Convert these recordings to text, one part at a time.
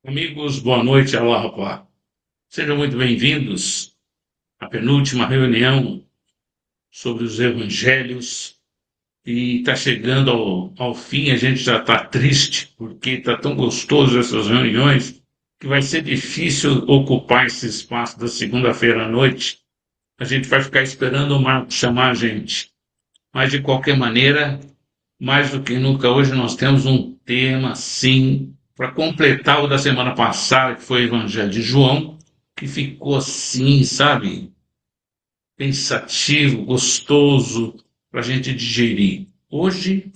Amigos, boa noite, Alá. Sejam muito bem-vindos à penúltima reunião sobre os evangelhos e está chegando ao fim. A gente já está triste porque está tão gostoso essas reuniões que vai ser difícil ocupar esse espaço da segunda-feira à noite. A gente vai ficar esperando o Marco chamar a gente. Mas, de qualquer maneira, mais do que nunca, hoje nós temos um tema, sim, para completar o da semana passada, que foi o Evangelho de João, que ficou assim, sabe, pensativo, gostoso, para a gente digerir. Hoje,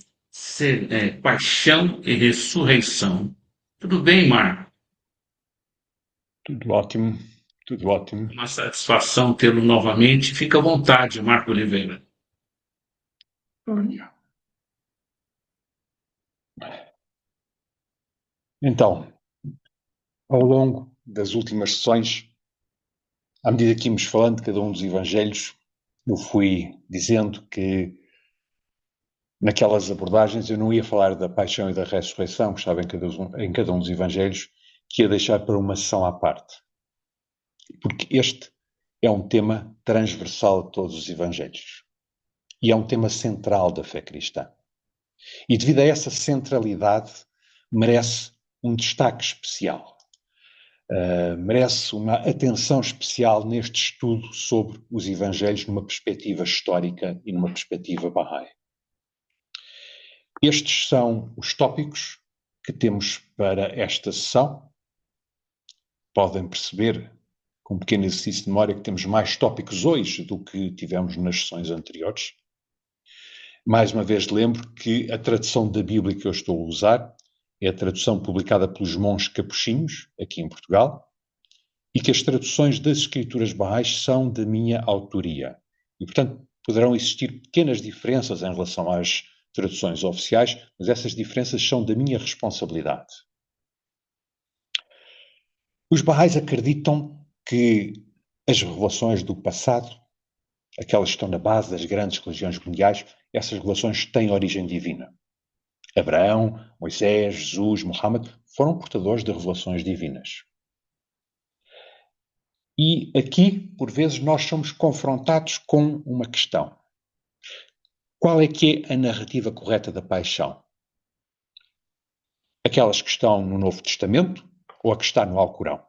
paixão e ressurreição. Tudo bem, Marco? Tudo ótimo, tudo ótimo. Uma satisfação tê-lo novamente. Fica à vontade, Marco Oliveira. Olha. Então, ao longo das últimas sessões, à medida que íamos falando de cada um dos evangelhos, eu fui dizendo que naquelas abordagens eu não ia falar da paixão e da ressurreição, que estava em cada um dos evangelhos, que ia deixar para uma sessão à parte. Porque este é um tema transversal a todos os evangelhos. E é um tema central da fé cristã. E devido a essa centralidade, merece um destaque especial. Merece uma atenção especial neste estudo sobre os Evangelhos numa perspectiva histórica e numa perspectiva Bahá'í. Estes são os tópicos que temos para esta sessão. Podem perceber, com um pequeno exercício de memória, que temos mais tópicos hoje do que tivemos nas sessões anteriores. Mais uma vez lembro que a tradução da Bíblia que eu estou a usar é a tradução publicada pelos monges capuchinhos, aqui em Portugal, e que as traduções das escrituras Bahá'ís são da minha autoria. E, portanto, poderão existir pequenas diferenças em relação às traduções oficiais, mas essas diferenças são da minha responsabilidade. Os Bahá'ís acreditam que as revelações do passado, aquelas que estão na base das grandes religiões mundiais, essas revelações têm origem divina. Abraão, Moisés, Jesus, Muhammad foram portadores de revelações divinas. E aqui, por vezes, nós somos confrontados com uma questão. Qual é que é a narrativa correta da paixão? Aquelas que estão no Novo Testamento ou a que está no Alcorão?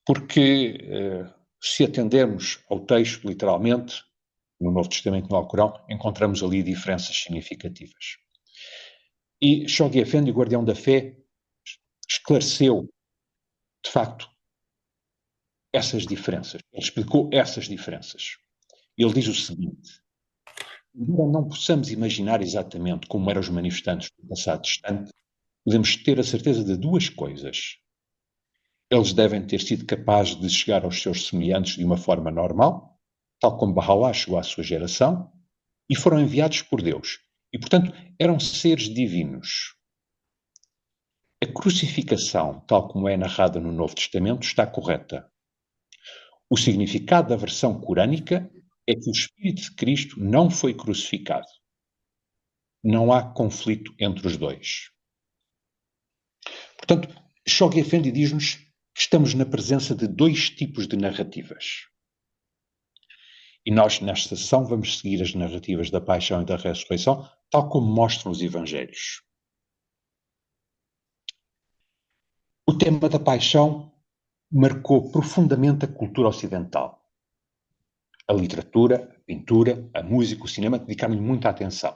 Porque se atendermos ao texto literalmente, no Novo Testamento e no Alcorão, encontramos ali diferenças significativas. E Shoghi Effendi, o guardião da fé, esclareceu, de facto, essas diferenças. Ele explicou essas diferenças. Ele diz o seguinte: embora não possamos imaginar exatamente como eram os manifestantes do passado distante, podemos ter a certeza de duas coisas. Eles devem ter sido capazes de chegar aos seus semelhantes de uma forma normal, tal como Bahá'u'lláh chegou à sua geração, e foram enviados por Deus. E, portanto, eram seres divinos. A crucificação, tal como é narrada no Novo Testamento, está correta. O significado da versão corânica é que o Espírito de Cristo não foi crucificado. Não há conflito entre os dois. Portanto, Shoghi Effendi diz-nos que estamos na presença de dois tipos de narrativas. E nós, nesta sessão, vamos seguir as narrativas da paixão e da ressurreição, tal como mostram os Evangelhos. O tema da paixão marcou profundamente a cultura ocidental. A literatura, a pintura, a música, o cinema dedicaram-lhe muita atenção.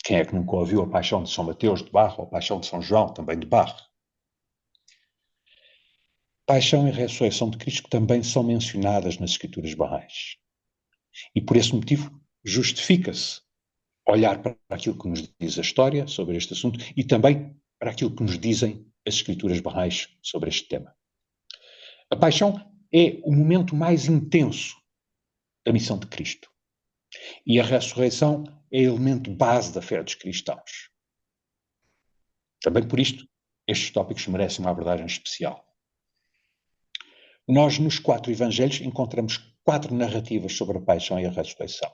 Quem é que nunca ouviu a Paixão de São Mateus de Bach ou a Paixão de São João, também de Bach? Paixão e ressurreição de Cristo também são mencionadas nas Escrituras Bahá'ís. E por esse motivo justifica-se olhar para aquilo que nos diz a história sobre este assunto e também para aquilo que nos dizem as Escrituras Bahá'ís sobre este tema. A paixão é o momento mais intenso da missão de Cristo. E a ressurreição é elemento base da fé dos cristãos. Também por isto, estes tópicos merecem uma abordagem especial. Nós, nos 4 Evangelhos, encontramos 4 narrativas sobre a paixão e a ressurreição.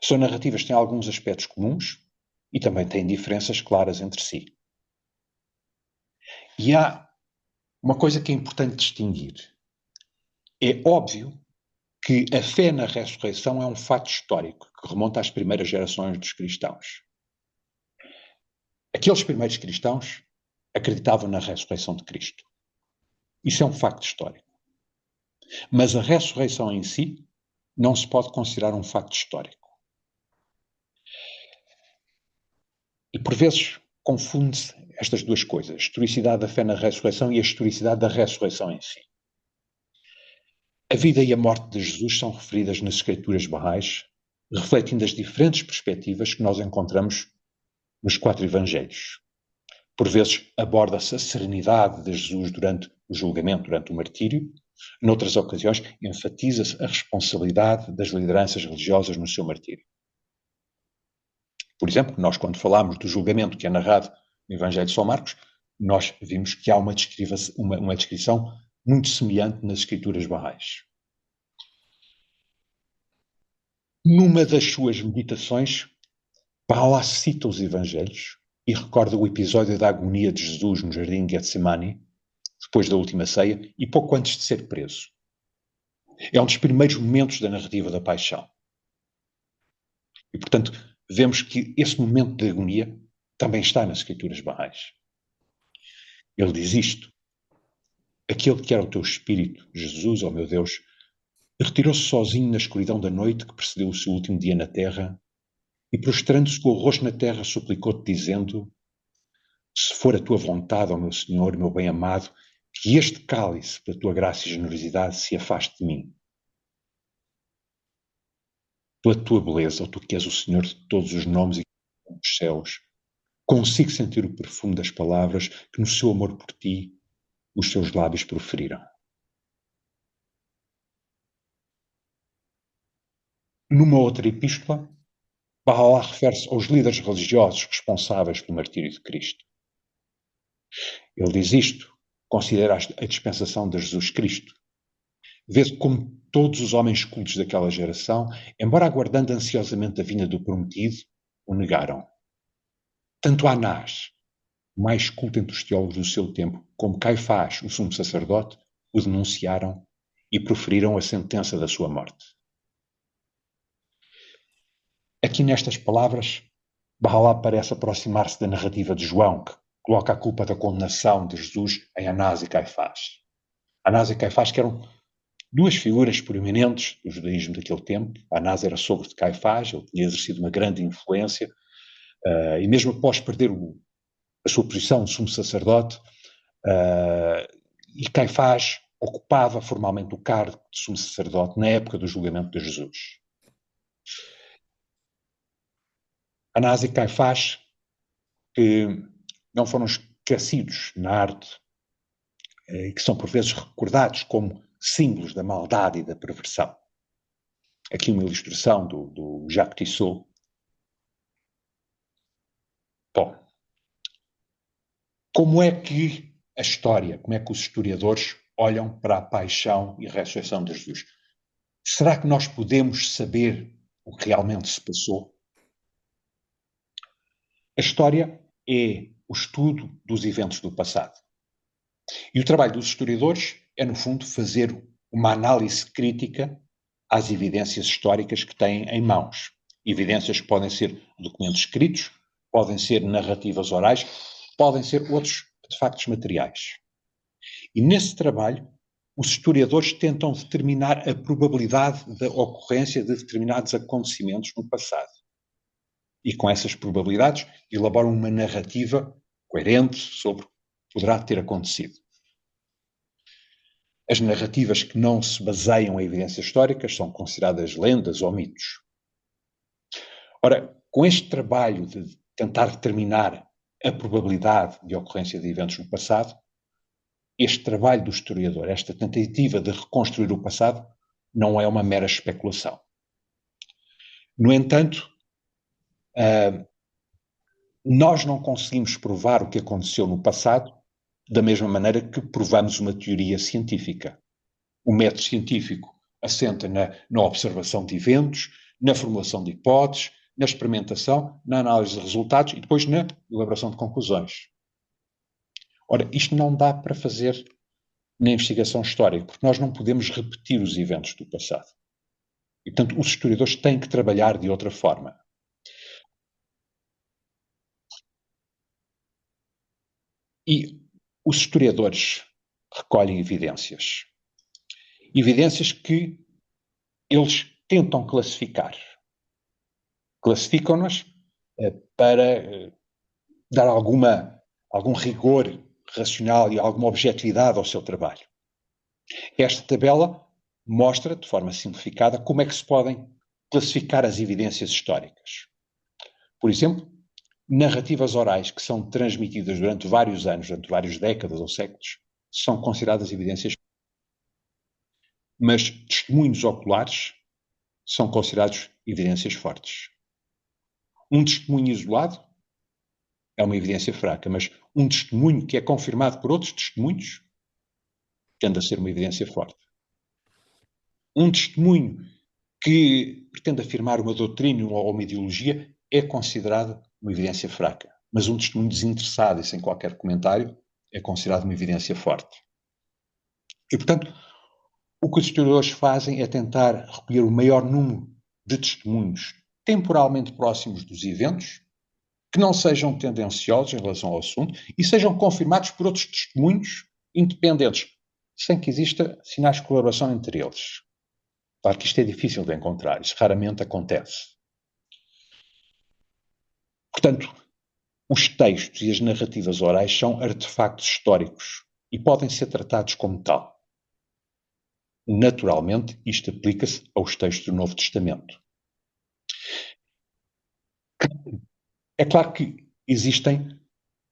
São narrativas que têm alguns aspectos comuns e também têm diferenças claras entre si. E há uma coisa que é importante distinguir. É óbvio que a fé na ressurreição é um fato histórico que remonta às primeiras gerações dos cristãos. Aqueles primeiros cristãos acreditavam na ressurreição de Cristo. Isso é um facto histórico. Mas a ressurreição em si não se pode considerar um facto histórico. E por vezes confunde-se estas duas coisas, a historicidade da fé na ressurreição e a historicidade da ressurreição em si. A vida e a morte de Jesus são referidas nas Escrituras Bahá'ís, refletindo as diferentes perspectivas que nós encontramos nos 4 Evangelhos. Por vezes aborda-se a serenidade de Jesus durante o julgamento, durante o martírio. Noutras ocasiões, enfatiza-se a responsabilidade das lideranças religiosas no seu martírio. Por exemplo, nós quando falamos do julgamento que é narrado no Evangelho de São Marcos, nós vimos que há uma descrição muito semelhante nas Escrituras Bahá'ís. Numa das suas meditações, Bahá'u'lláh cita os Evangelhos e recorda o episódio da agonia de Jesus no jardim de Getsemane, depois da última ceia e pouco antes de ser preso. É um dos primeiros momentos da narrativa da paixão. E, portanto, vemos que esse momento de agonia também está nas Escrituras Bahá'ís. Ele diz isto: aquele que era o teu espírito, Jesus, ó meu Deus, retirou-se sozinho na escuridão da noite que precedeu o seu último dia na terra e, prostrando-se com o rosto na terra, suplicou-te, dizendo: se for a tua vontade, ó meu Senhor, meu bem-amado, que este cálice da tua graça e generosidade se afaste de mim. Pela tua beleza, ó tu que és o Senhor de todos os nomes e dos céus, consigo sentir o perfume das palavras que no seu amor por ti os seus lábios proferiram. Numa outra epístola, Bahá'u'lláh refere-se aos líderes religiosos responsáveis pelo martírio de Cristo. Ele diz isto, considera a dispensação de Jesus Cristo. Vê-se como todos os homens cultos daquela geração, embora aguardando ansiosamente a vinda do prometido, o negaram. Tanto Anás, o mais culto entre os teólogos do seu tempo, como Caifás, o sumo sacerdote, o denunciaram e proferiram a sentença da sua morte. Aqui nestas palavras, Bahá'u'lláh parece aproximar-se da narrativa de João, que coloca a culpa da condenação de Jesus em Anás e Caifás. Anás e Caifás, que eram duas figuras proeminentes do judaísmo daquele tempo. Anás era sogro de Caifás, ele tinha exercido uma grande influência, e mesmo após perder a sua posição de sumo sacerdote, e Caifás ocupava formalmente o cargo de sumo sacerdote na época do julgamento de Jesus. Anás e Caifás, que não foram esquecidos na arte, e que são por vezes recordados como símbolos da maldade e da perversão. Aqui uma ilustração do Jacques Tissot. Bom, como é que a história, como é que os historiadores olham para a paixão e a ressurreição de Jesus? Será que nós podemos saber o que realmente se passou? A história é o estudo dos eventos do passado. E o trabalho dos historiadores é, no fundo, fazer uma análise crítica às evidências históricas que têm em mãos. Evidências que podem ser documentos escritos, podem ser narrativas orais, podem ser outros factos materiais. E nesse trabalho, os historiadores tentam determinar a probabilidade da ocorrência de determinados acontecimentos no passado. E com essas probabilidades elaboram uma narrativa coerente sobre o que poderá ter acontecido. As narrativas que não se baseiam em evidências históricas são consideradas lendas ou mitos. Ora, com este trabalho de tentar determinar a probabilidade de ocorrência de eventos no passado, este trabalho do historiador, esta tentativa de reconstruir o passado, não é uma mera especulação. No entanto, nós não conseguimos provar o que aconteceu no passado da mesma maneira que provamos uma teoria científica. O método científico assenta na observação de eventos, na formulação de hipóteses, na experimentação, na análise de resultados e depois na elaboração de conclusões. Ora, isto não dá para fazer na investigação histórica, porque nós não podemos repetir os eventos do passado. E, portanto, os historiadores têm que trabalhar de outra forma. E os historiadores recolhem evidências. Evidências que eles tentam classificar. Classificam-nas para dar algum rigor racional e alguma objetividade ao seu trabalho. Esta tabela mostra, de forma simplificada, como é que se podem classificar as evidências históricas. Por exemplo, narrativas orais que são transmitidas durante vários anos, durante várias décadas ou séculos, são consideradas evidências. Mas testemunhos oculares são considerados evidências fortes. Um testemunho isolado é uma evidência fraca, mas um testemunho que é confirmado por outros testemunhos tende a ser uma evidência forte. Um testemunho que pretende afirmar uma doutrina ou uma ideologia é considerado uma evidência fraca, mas um testemunho desinteressado e sem qualquer comentário é considerado uma evidência forte. E, portanto, o que os historiadores fazem é tentar recolher o maior número de testemunhos temporalmente próximos dos eventos, que não sejam tendenciosos em relação ao assunto e sejam confirmados por outros testemunhos independentes, sem que exista sinais de colaboração entre eles. Claro que isto é difícil de encontrar, isso raramente acontece. Portanto, os textos e as narrativas orais são artefactos históricos e podem ser tratados como tal. Naturalmente, isto aplica-se aos textos do Novo Testamento. É claro que existem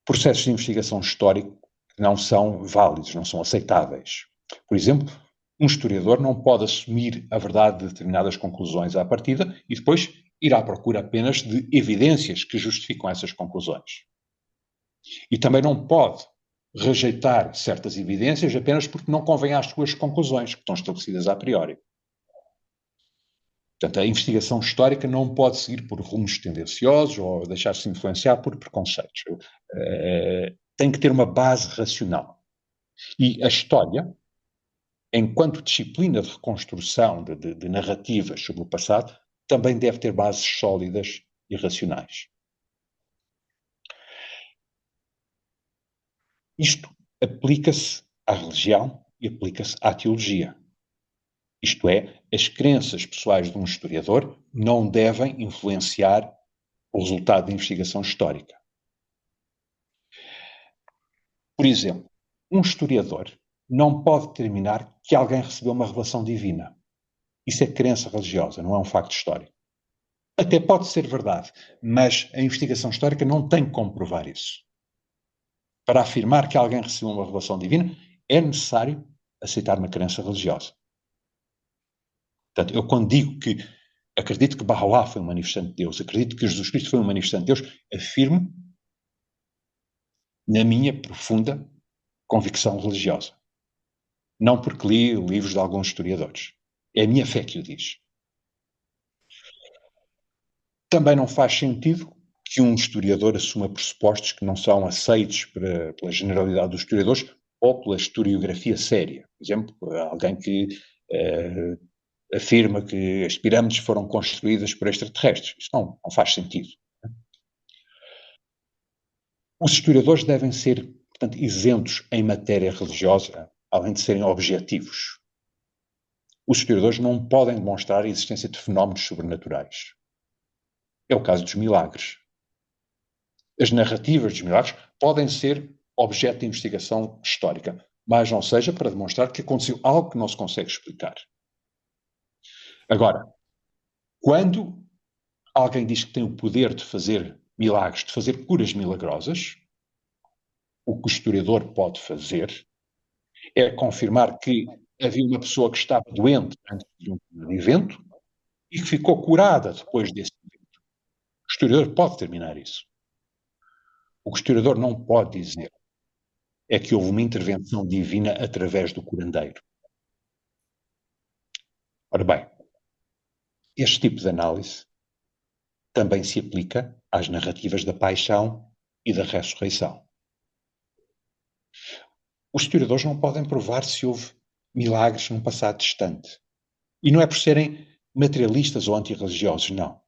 processos de investigação histórica que não são válidos, não são aceitáveis. Por exemplo, um historiador não pode assumir a verdade de determinadas conclusões à partida e depois ir à procura apenas de evidências que justificam essas conclusões. E também não pode rejeitar certas evidências apenas porque não convém às suas conclusões, que estão estabelecidas a priori. Portanto, a investigação histórica não pode seguir por rumos tendenciosos ou deixar-se influenciar por preconceitos. Tem que ter uma base racional. E a história, enquanto disciplina de reconstrução de narrativas sobre o passado, também deve ter bases sólidas e racionais. Isto aplica-se à religião e aplica-se à teologia. Isto é, as crenças pessoais de um historiador não devem influenciar o resultado da investigação histórica. Por exemplo, um historiador não pode determinar que alguém recebeu uma revelação divina. Isso é crença religiosa, não é um facto histórico. Até pode ser verdade, mas a investigação histórica não tem como provar isso. Para afirmar que alguém recebeu uma revelação divina, é necessário aceitar uma crença religiosa. Portanto, eu quando digo que acredito que Baha'u'lláh foi um manifestante de Deus, acredito que Jesus Cristo foi um manifestante de Deus, afirmo na minha profunda convicção religiosa. Não porque li livros de alguns historiadores. É a minha fé que o diz. Também não faz sentido que um historiador assuma pressupostos que não são aceitos pela generalidade dos historiadores ou pela historiografia séria. Por exemplo, alguém que afirma que as pirâmides foram construídas por extraterrestres. Isso não faz sentido. Os historiadores devem ser, portanto, isentos em matéria religiosa, além de serem objetivos. Os historiadores não podem demonstrar a existência de fenómenos sobrenaturais. É o caso dos milagres. As narrativas dos milagres podem ser objeto de investigação histórica, mas não seja para demonstrar que aconteceu algo que não se consegue explicar. Agora, quando alguém diz que tem o poder de fazer milagres, de fazer curas milagrosas, o que o historiador pode fazer é confirmar que havia uma pessoa que estava doente antes de um evento e que ficou curada depois desse evento. O historiador pode determinar isso. O que o historiador não pode dizer é que houve uma intervenção divina através do curandeiro. Ora bem, este tipo de análise também se aplica às narrativas da paixão e da ressurreição. os historiadores não podem provar se houve milagres num passado distante. E não é por serem materialistas ou antirreligiosos, não.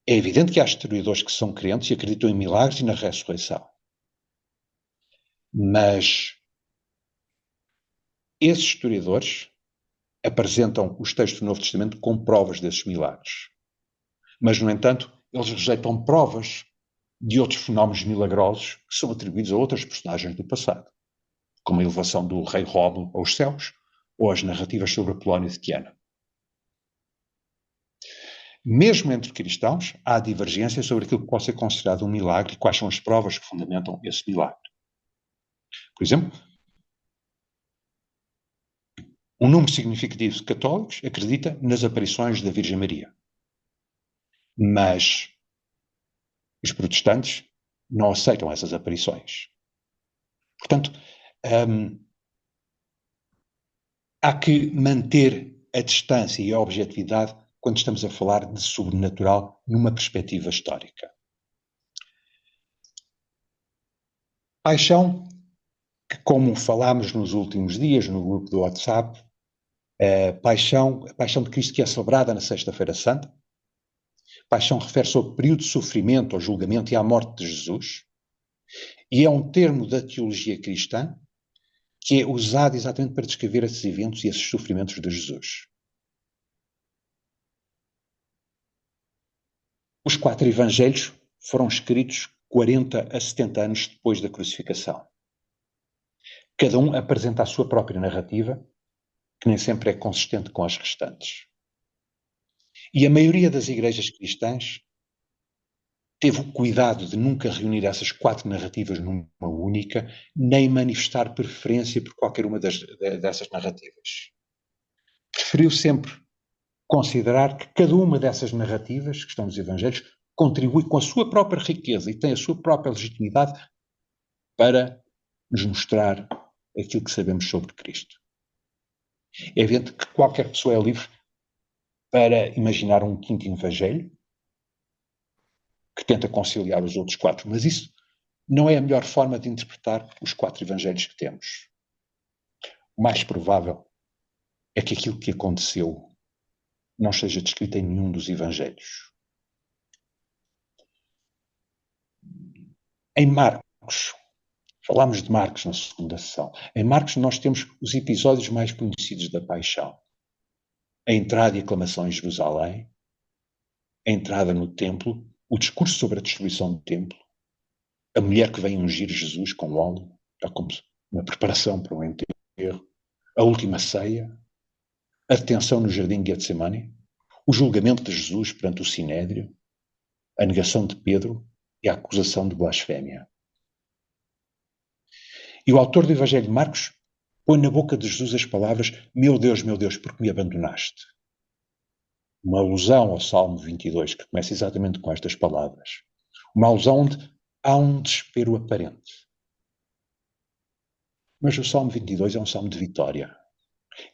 É evidente que há historiadores que são crentes e acreditam em milagres e na ressurreição. Mas esses historiadores apresentam os textos do Novo Testamento com provas desses milagres. Mas, no entanto, eles rejeitam provas de outros fenómenos milagrosos que são atribuídos a outras personagens do passado, como a elevação do rei Rómulo aos céus ou as narrativas sobre Apolónio de Tiana. Mesmo entre cristãos, há divergência sobre aquilo que pode ser considerado um milagre e quais são as provas que fundamentam esse milagre. Por exemplo, um número significativo de católicos acredita nas aparições da Virgem Maria. Mas os protestantes não aceitam essas aparições. Portanto, há que manter a distância e a objetividade quando estamos a falar de sobrenatural numa perspectiva histórica. Paixão, que como falámos nos últimos dias no grupo do WhatsApp, a paixão de Cristo que é celebrada na Sexta-feira Santa. Paixão refere-se ao período de sofrimento, ao julgamento e à morte de Jesus. E é um termo da teologia cristã que é usado exatamente para descrever esses eventos e esses sofrimentos de Jesus. Os 4 evangelhos foram escritos 40 a 70 anos depois da crucificação. Cada um apresenta a sua própria narrativa, que nem sempre é consistente com as restantes. E a maioria das igrejas cristãs teve o cuidado de nunca reunir essas 4 narrativas numa única, nem manifestar preferência por qualquer uma dessas narrativas. Preferiu sempre considerar que cada uma dessas narrativas, que estão nos Evangelhos, contribui com a sua própria riqueza e tem a sua própria legitimidade para nos mostrar aquilo que sabemos sobre Cristo. É evidente que qualquer pessoa é livre para imaginar um quinto Evangelho que tenta conciliar os outros 4, mas isso não é a melhor forma de interpretar os 4 Evangelhos que temos. O mais provável é que aquilo que aconteceu não esteja descrito em nenhum dos Evangelhos. Em Marcos, falámos de Marcos na segunda sessão. Em Marcos nós temos os episódios mais conhecidos da Paixão. A entrada e aclamação em Jerusalém, a entrada no templo, o discurso sobre a destruição do templo, a mulher que vem ungir Jesus com óleo, como uma preparação para um enterro, a última ceia, a detenção no jardim de Getsemane, o julgamento de Jesus perante o Sinédrio, a negação de Pedro e a acusação de blasfémia. E o autor do Evangelho de Marcos põe na boca de Jesus as palavras: meu Deus, por que me abandonaste? Uma alusão ao Salmo 22, que começa exatamente com estas palavras. Uma alusão onde há um desespero aparente. Mas o Salmo 22 é um salmo de vitória.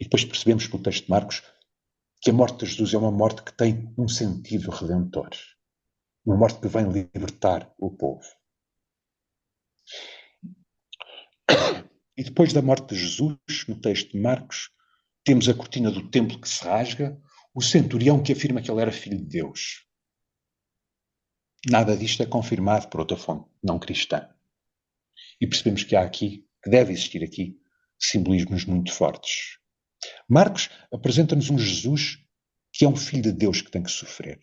E depois percebemos pelo texto de Marcos que a morte de Jesus é uma morte que tem um sentido redentor. Uma morte que vem libertar o povo. E depois da morte de Jesus, no texto de Marcos, temos a cortina do templo que se rasga, o centurião que afirma que ele era filho de Deus. Nada disto é confirmado por outra fonte não cristã. E percebemos que há aqui, que deve existir aqui, simbolismos muito fortes. Marcos apresenta-nos um Jesus que é um filho de Deus que tem que sofrer.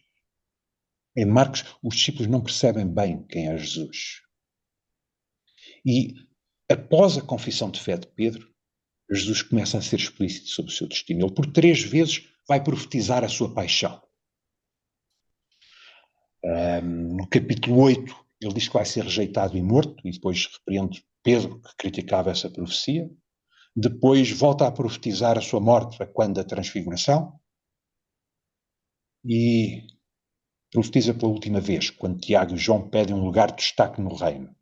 Em Marcos, os discípulos não percebem bem quem é Jesus. E após a confissão de fé de Pedro, Jesus começa a ser explícito sobre o seu destino. Ele por 3 vezes vai profetizar a sua paixão. No capítulo 8, ele diz que vai ser rejeitado e morto, e depois repreende Pedro, que criticava essa profecia. Depois volta a profetizar a sua morte a quando da transfiguração. E profetiza pela última vez, quando Tiago e João pedem um lugar de destaque no reino.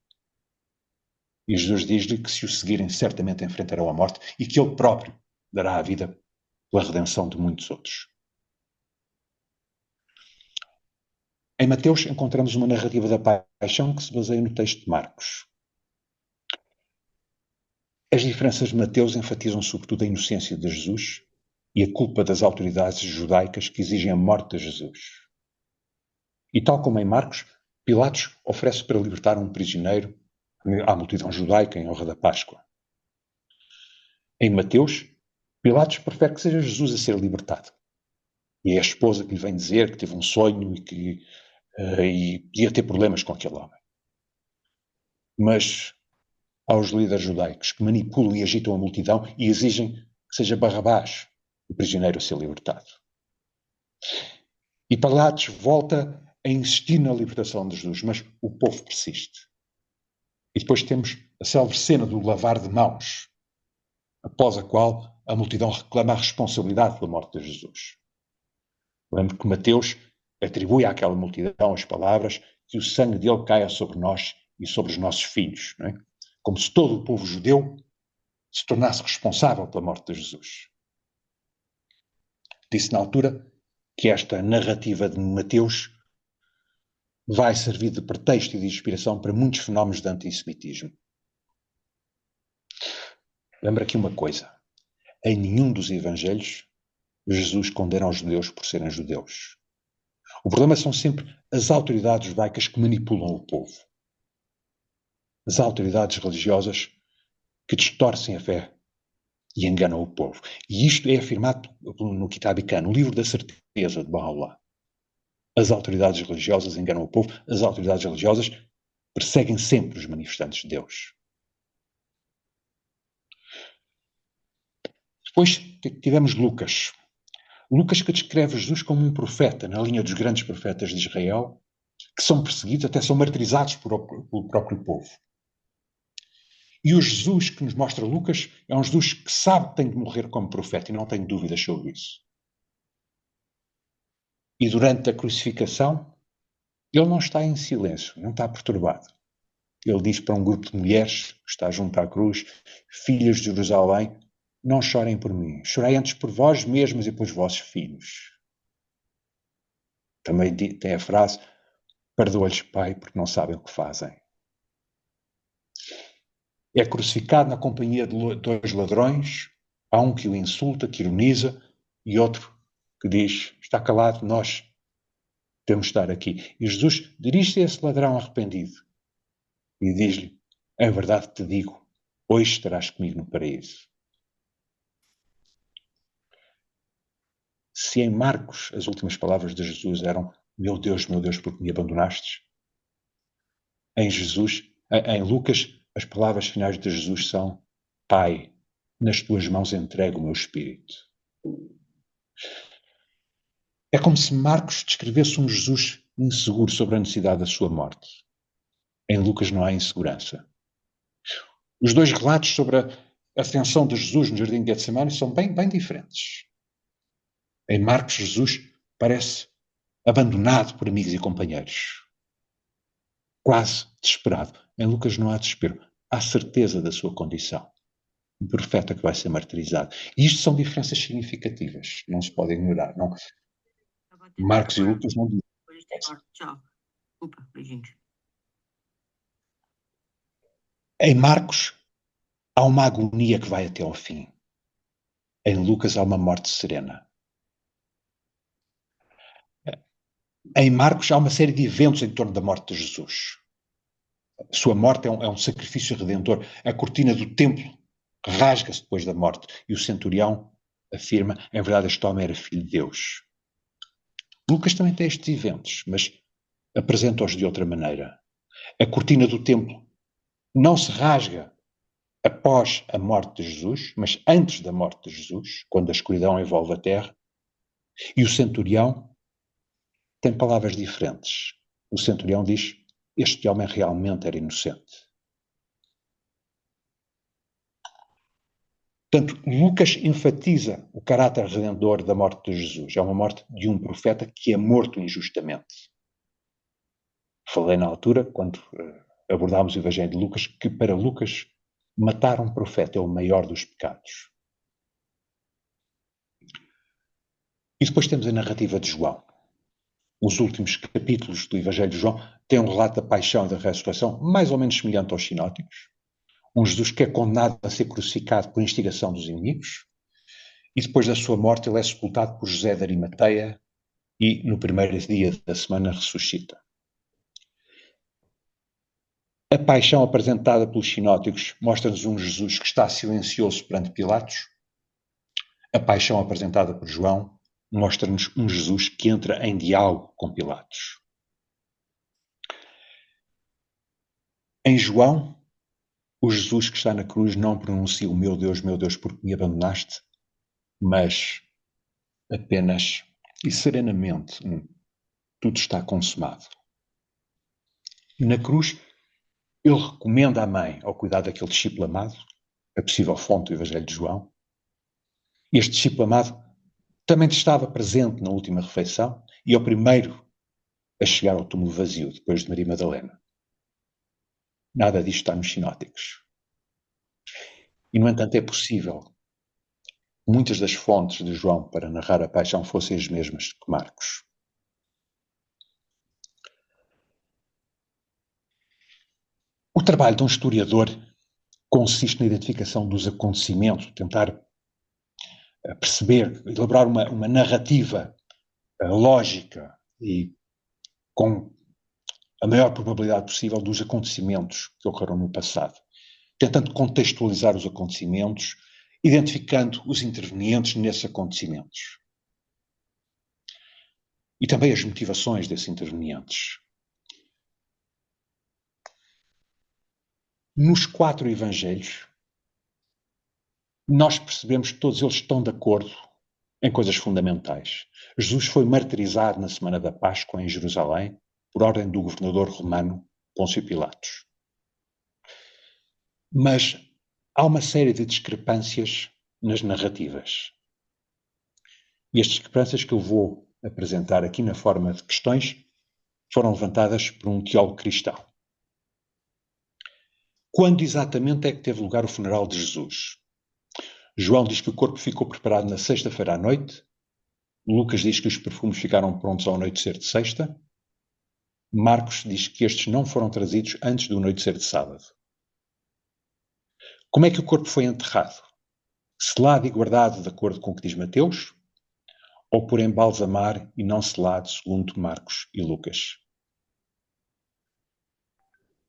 E Jesus diz-lhe que se o seguirem, certamente enfrentarão a morte e que ele próprio dará a vida pela redenção de muitos outros. Em Mateus encontramos uma narrativa da paixão que se baseia no texto de Marcos. As diferenças de Mateus enfatizam sobretudo a inocência de Jesus e a culpa das autoridades judaicas que exigem a morte de Jesus. E tal como em Marcos, Pilatos oferece para libertar um prisioneiro à multidão judaica em honra da Páscoa. Em Mateus, Pilatos prefere que seja Jesus a ser libertado. E é a esposa que lhe vem dizer que teve um sonho e que ia ter problemas com aquele homem. Mas aos líderes judaicos que manipulam e agitam a multidão e exigem que seja Barrabás o prisioneiro a ser libertado. E Pilatos volta a insistir na libertação de Jesus, mas o povo persiste. E depois temos a célebre cena do lavar de mãos, após a qual a multidão reclama a responsabilidade pela morte de Jesus. Lembro que Mateus atribui àquela multidão as palavras que o sangue dele caia sobre nós e sobre os nossos filhos, não é? Como se todo o povo judeu se tornasse responsável pela morte de Jesus. Disse na altura que esta narrativa de Mateus vai servir de pretexto e de inspiração para muitos fenómenos de antissemitismo. Lembra aqui uma coisa. Em nenhum dos evangelhos Jesus condena os judeus por serem judeus. O problema são sempre as autoridades judaicas que manipulam o povo. As autoridades religiosas que distorcem a fé e enganam o povo. E isto é afirmado no Kitab Ikan, no livro da certeza de Baha'u'lláh. As autoridades religiosas enganam o povo, as autoridades religiosas perseguem sempre os manifestantes de Deus. Depois tivemos Lucas. Lucas que descreve Jesus como um profeta, na linha dos grandes profetas de Israel, que são perseguidos, até são martirizados pelo próprio povo. E o Jesus que nos mostra Lucas é um Jesus que sabe que tem de morrer como profeta e não tem dúvidas sobre isso. E durante a crucificação, ele não está em silêncio, não está perturbado. Ele diz para um grupo de mulheres que está junto à cruz: filhas de Jerusalém, não chorem por mim, chorei antes por vós mesmos e pelos vossos filhos. Também tem a frase: perdoa-lhes, Pai, porque não sabem o que fazem. É crucificado na companhia de dois ladrões. Há um que o insulta, que ironiza, e outro que diz: está calado, nós temos de estar aqui. E Jesus dirige-se a esse ladrão arrependido e diz-lhe: em verdade te digo, hoje estarás comigo no paraíso. Se em Marcos as últimas palavras de Jesus eram: meu Deus, porque me abandonastes, em Lucas, as palavras finais de Jesus são: Pai, nas tuas mãos entrego o meu espírito. É como se Marcos descrevesse um Jesus inseguro sobre a necessidade da sua morte. Em Lucas não há insegurança. Os dois relatos sobre a ascensão de Jesus no jardim de Getsemane são bem diferentes. Em Marcos, Jesus parece abandonado por amigos e companheiros, quase desesperado. Em Lucas não há desespero, há certeza da sua condição. Um profeta que vai ser martirizado. E isto são diferenças significativas, não se pode ignorar. Não. Marcos e Lucas não dizem. Tchau. Desculpa, beijinho. Em Marcos há uma agonia que vai até ao fim. Em Lucas há uma morte serena. Em Marcos há uma série de eventos em torno da morte de Jesus. A sua morte é um sacrifício redentor. A cortina do templo rasga-se depois da morte e o centurião afirma: em verdade este homem era filho de Deus. Lucas também tem estes eventos, mas apresenta-os de outra maneira. A cortina do templo não se rasga após a morte de Jesus, mas antes da morte de Jesus, quando a escuridão envolve a terra. E o centurião tem palavras diferentes. O centurião diz: este homem realmente era inocente. Portanto, Lucas enfatiza o caráter redentor da morte de Jesus. É uma morte de um profeta que é morto injustamente. Falei na altura, quando abordámos o Evangelho de Lucas, que para Lucas matar um profeta é o maior dos pecados. E depois temos a narrativa de João. Os últimos capítulos do Evangelho de João têm um relato da paixão e da ressurreição mais ou menos semelhante aos sinóticos. Um Jesus que é condenado a ser crucificado por instigação dos inimigos, e depois da sua morte ele é sepultado por José de Arimateia e no primeiro dia da semana ressuscita. A paixão apresentada pelos sinóticos mostra-nos um Jesus que está silencioso perante Pilatos. A paixão apresentada por João mostra-nos um Jesus que entra em diálogo com Pilatos. Em João, o Jesus que está na cruz não pronuncia o meu Deus, por que me abandonaste, mas apenas e serenamente, tudo está consumado. Na cruz, ele recomenda a mãe ao cuidado daquele discípulo amado, a possível fonte do Evangelho de João. Este discípulo amado também estava presente na última refeição e é o primeiro a chegar ao túmulo vazio, depois de Maria Madalena. Nada disto está nos sinóticos. E, no entanto, é possível que muitas das fontes de João para narrar a paixão fossem as mesmas que Marcos. O trabalho de um historiador consiste na identificação dos acontecimentos, tentar perceber, elaborar uma narrativa lógica e com a maior probabilidade possível dos acontecimentos que ocorreram no passado, tentando contextualizar os acontecimentos, identificando os intervenientes nesses acontecimentos. E também as motivações desses intervenientes. Nos 4 evangelhos, nós percebemos que todos eles estão de acordo em coisas fundamentais. Jesus foi martirizado na semana da Páscoa em Jerusalém por ordem do governador romano Pôncio Pilatos. Mas há uma série de discrepâncias nas narrativas. E as discrepâncias que eu vou apresentar aqui na forma de questões foram levantadas por um teólogo cristão. Quando exatamente é que teve lugar o funeral de Jesus? João diz que o corpo ficou preparado na sexta-feira à noite. Lucas diz que os perfumes ficaram prontos ao anoitecer de sexta. Marcos diz que estes não foram trazidos antes do anoitecer de sábado. Como é que o corpo foi enterrado? Selado e guardado de acordo com o que diz Mateus? Ou por embalsamar e não selado, segundo Marcos e Lucas?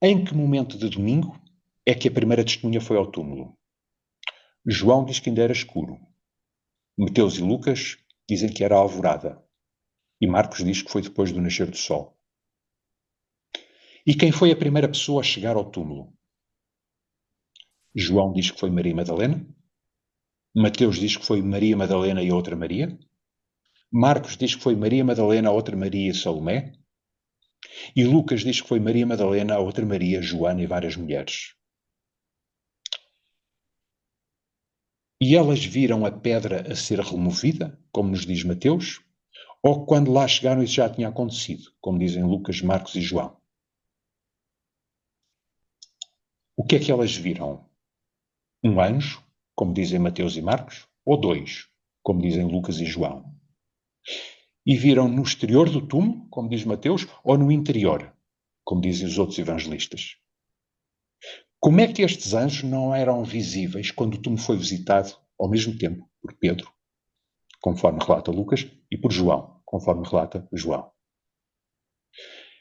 Em que momento de domingo é que a primeira testemunha foi ao túmulo? João diz que ainda era escuro. Mateus e Lucas dizem que era a alvorada. E Marcos diz que foi depois do nascer do sol. E quem foi a primeira pessoa a chegar ao túmulo? João diz que foi Maria Madalena. Mateus diz que foi Maria Madalena e a outra Maria. Marcos diz que foi Maria Madalena, a outra Maria e Salomé. E Lucas diz que foi Maria Madalena, a outra Maria, Joana e várias mulheres. E elas viram a pedra a ser removida, como nos diz Mateus, ou quando lá chegaram isso já tinha acontecido, como dizem Lucas, Marcos e João? O que é que elas viram? Um anjo, como dizem Mateus e Marcos, ou 2, como dizem Lucas e João? E viram no exterior do túmulo, como diz Mateus, ou no interior, como dizem os outros evangelistas? Como é que estes anjos não eram visíveis quando o túmulo foi visitado ao mesmo tempo por Pedro, conforme relata Lucas, e por João, conforme relata João?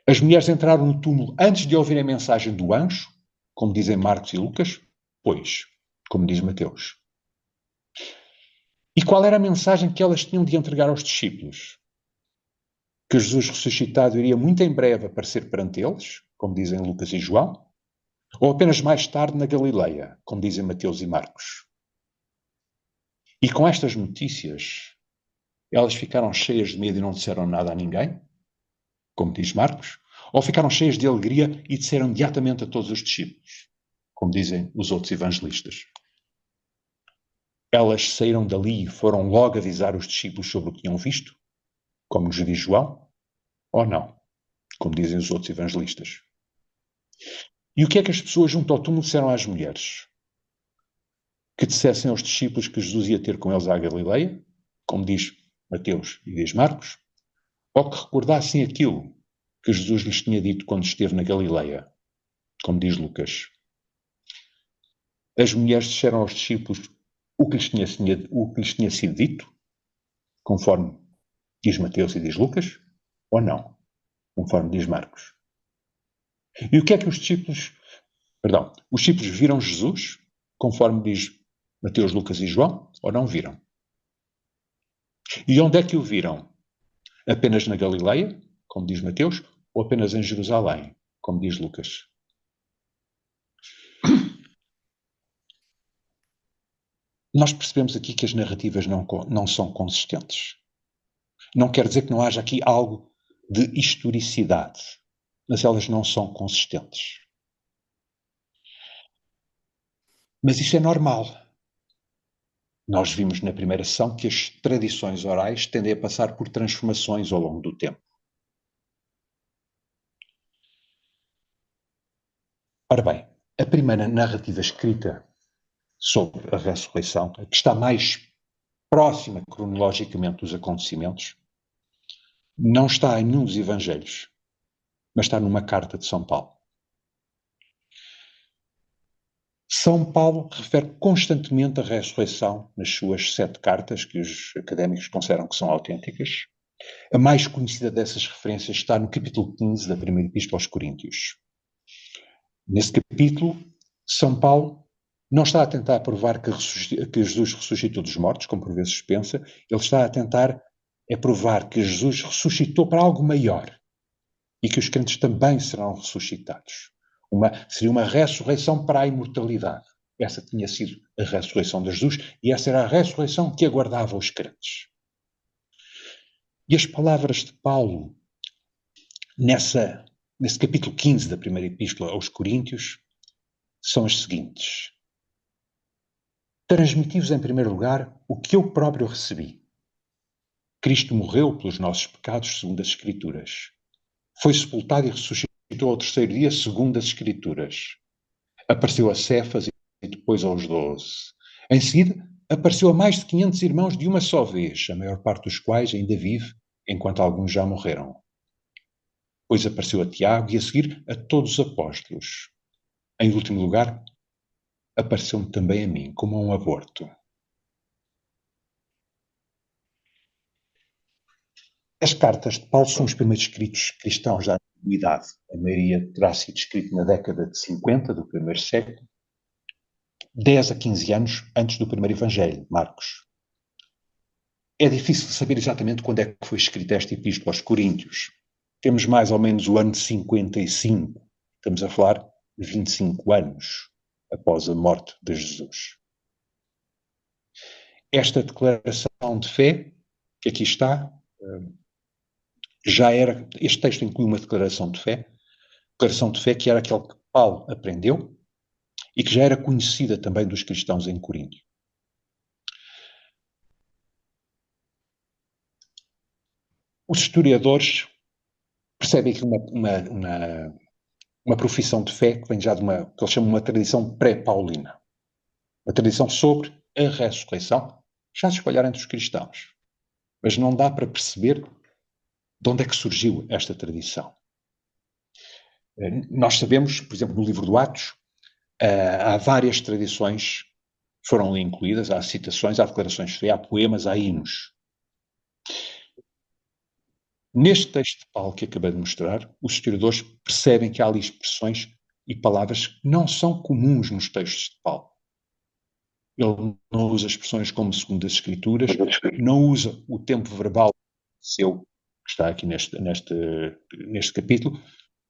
As mulheres entraram no túmulo antes de ouvir a mensagem do anjo, como dizem Marcos e Lucas? Pois, como diz Mateus. E qual era a mensagem que elas tinham de entregar aos discípulos? Que Jesus ressuscitado iria muito em breve aparecer perante eles, como dizem Lucas e João? Ou apenas mais tarde na Galileia, como dizem Mateus e Marcos? E com estas notícias, elas ficaram cheias de medo e não disseram nada a ninguém, como diz Marcos? Ou ficaram cheias de alegria e disseram imediatamente a todos os discípulos, como dizem os outros evangelistas? Elas saíram dali e foram logo avisar os discípulos sobre o que tinham visto, como nos diz João, ou não, como dizem os outros evangelistas? E o que é que as pessoas junto ao túmulo disseram às mulheres? Que dissessem aos discípulos que Jesus ia ter com eles à Galileia, como diz Mateus e diz Marcos, ou que recordassem aquilo que Jesus lhes tinha dito quando esteve na Galileia, como diz Lucas. As mulheres disseram aos discípulos o que lhes tinha sido dito, conforme diz Mateus e diz Lucas, ou não, conforme diz Marcos. E o que é que os discípulos viram Jesus, conforme diz Mateus, Lucas e João, ou não viram? E onde é que o viram? Apenas na Galileia, como diz Mateus, ou apenas em Jerusalém, como diz Lucas? Nós percebemos aqui que as narrativas não são consistentes. Não quer dizer que não haja aqui algo de historicidade, mas elas não são consistentes. Mas isso é normal. Nós vimos na primeira sessão que as tradições orais tendem a passar por transformações ao longo do tempo. Ora bem, a primeira narrativa escrita sobre a ressurreição, a que está mais próxima cronologicamente dos acontecimentos, não está em nenhum dos evangelhos, mas está numa carta de São Paulo. São Paulo refere constantemente a ressurreição nas suas 7 cartas, que os académicos consideram que são autênticas. A mais conhecida dessas referências está no capítulo 15 da primeira Epístola aos Coríntios. Nesse capítulo, São Paulo não está a tentar provar que Jesus ressuscitou dos mortos, como por vezes se pensa. Ele está a tentar provar que Jesus ressuscitou para algo maior e que os crentes também serão ressuscitados. Seria uma ressurreição para a imortalidade. Essa tinha sido a ressurreição de Jesus e essa era a ressurreição que aguardava os crentes. E as palavras de Paulo nesse capítulo 15 da primeira Epístola aos Coríntios são as seguintes. Transmiti-vos em primeiro lugar o que eu próprio recebi. Cristo morreu pelos nossos pecados segundo as Escrituras. Foi sepultado e ressuscitou ao terceiro dia segundo as Escrituras. Apareceu a Cefas e depois aos 12. Em seguida, apareceu a mais de 500 irmãos de uma só vez, a maior parte dos quais ainda vive, enquanto alguns já morreram. Depois apareceu a Tiago e a seguir a todos os apóstolos. Em último lugar, apareceu-me também a mim, como a um aborto. As cartas de Paulo são os primeiros escritos cristãos da antiguidade. A maioria terá sido escrita na década de 50 do primeiro século, 10 a 15 anos antes do primeiro evangelho, Marcos. É difícil saber exatamente quando é que foi escrita esta epístola aos Coríntios. Temos mais ou menos o ano de 55. Estamos a falar de 25 anos após a morte de Jesus. Esta declaração de fé, que aqui está, este texto inclui uma declaração de fé que era aquela que Paulo aprendeu e que já era conhecida também dos cristãos em Corinto. Os historiadores percebem aqui uma profissão de fé que vem já que eles chamam de uma tradição pré-paulina. Uma tradição sobre a ressurreição, já se espalhar entre os cristãos. Mas não dá para perceber de onde é que surgiu esta tradição. Nós sabemos, por exemplo, no livro do Atos, há várias tradições que foram ali incluídas, há citações, há declarações de fé, há poemas, há hinos. Neste texto de Paulo que acabei de mostrar, os historiadores percebem que há ali expressões e palavras que não são comuns nos textos de Paulo. Ele não usa expressões como segundo as Escrituras, não usa o tempo verbal seu, que está aqui neste capítulo,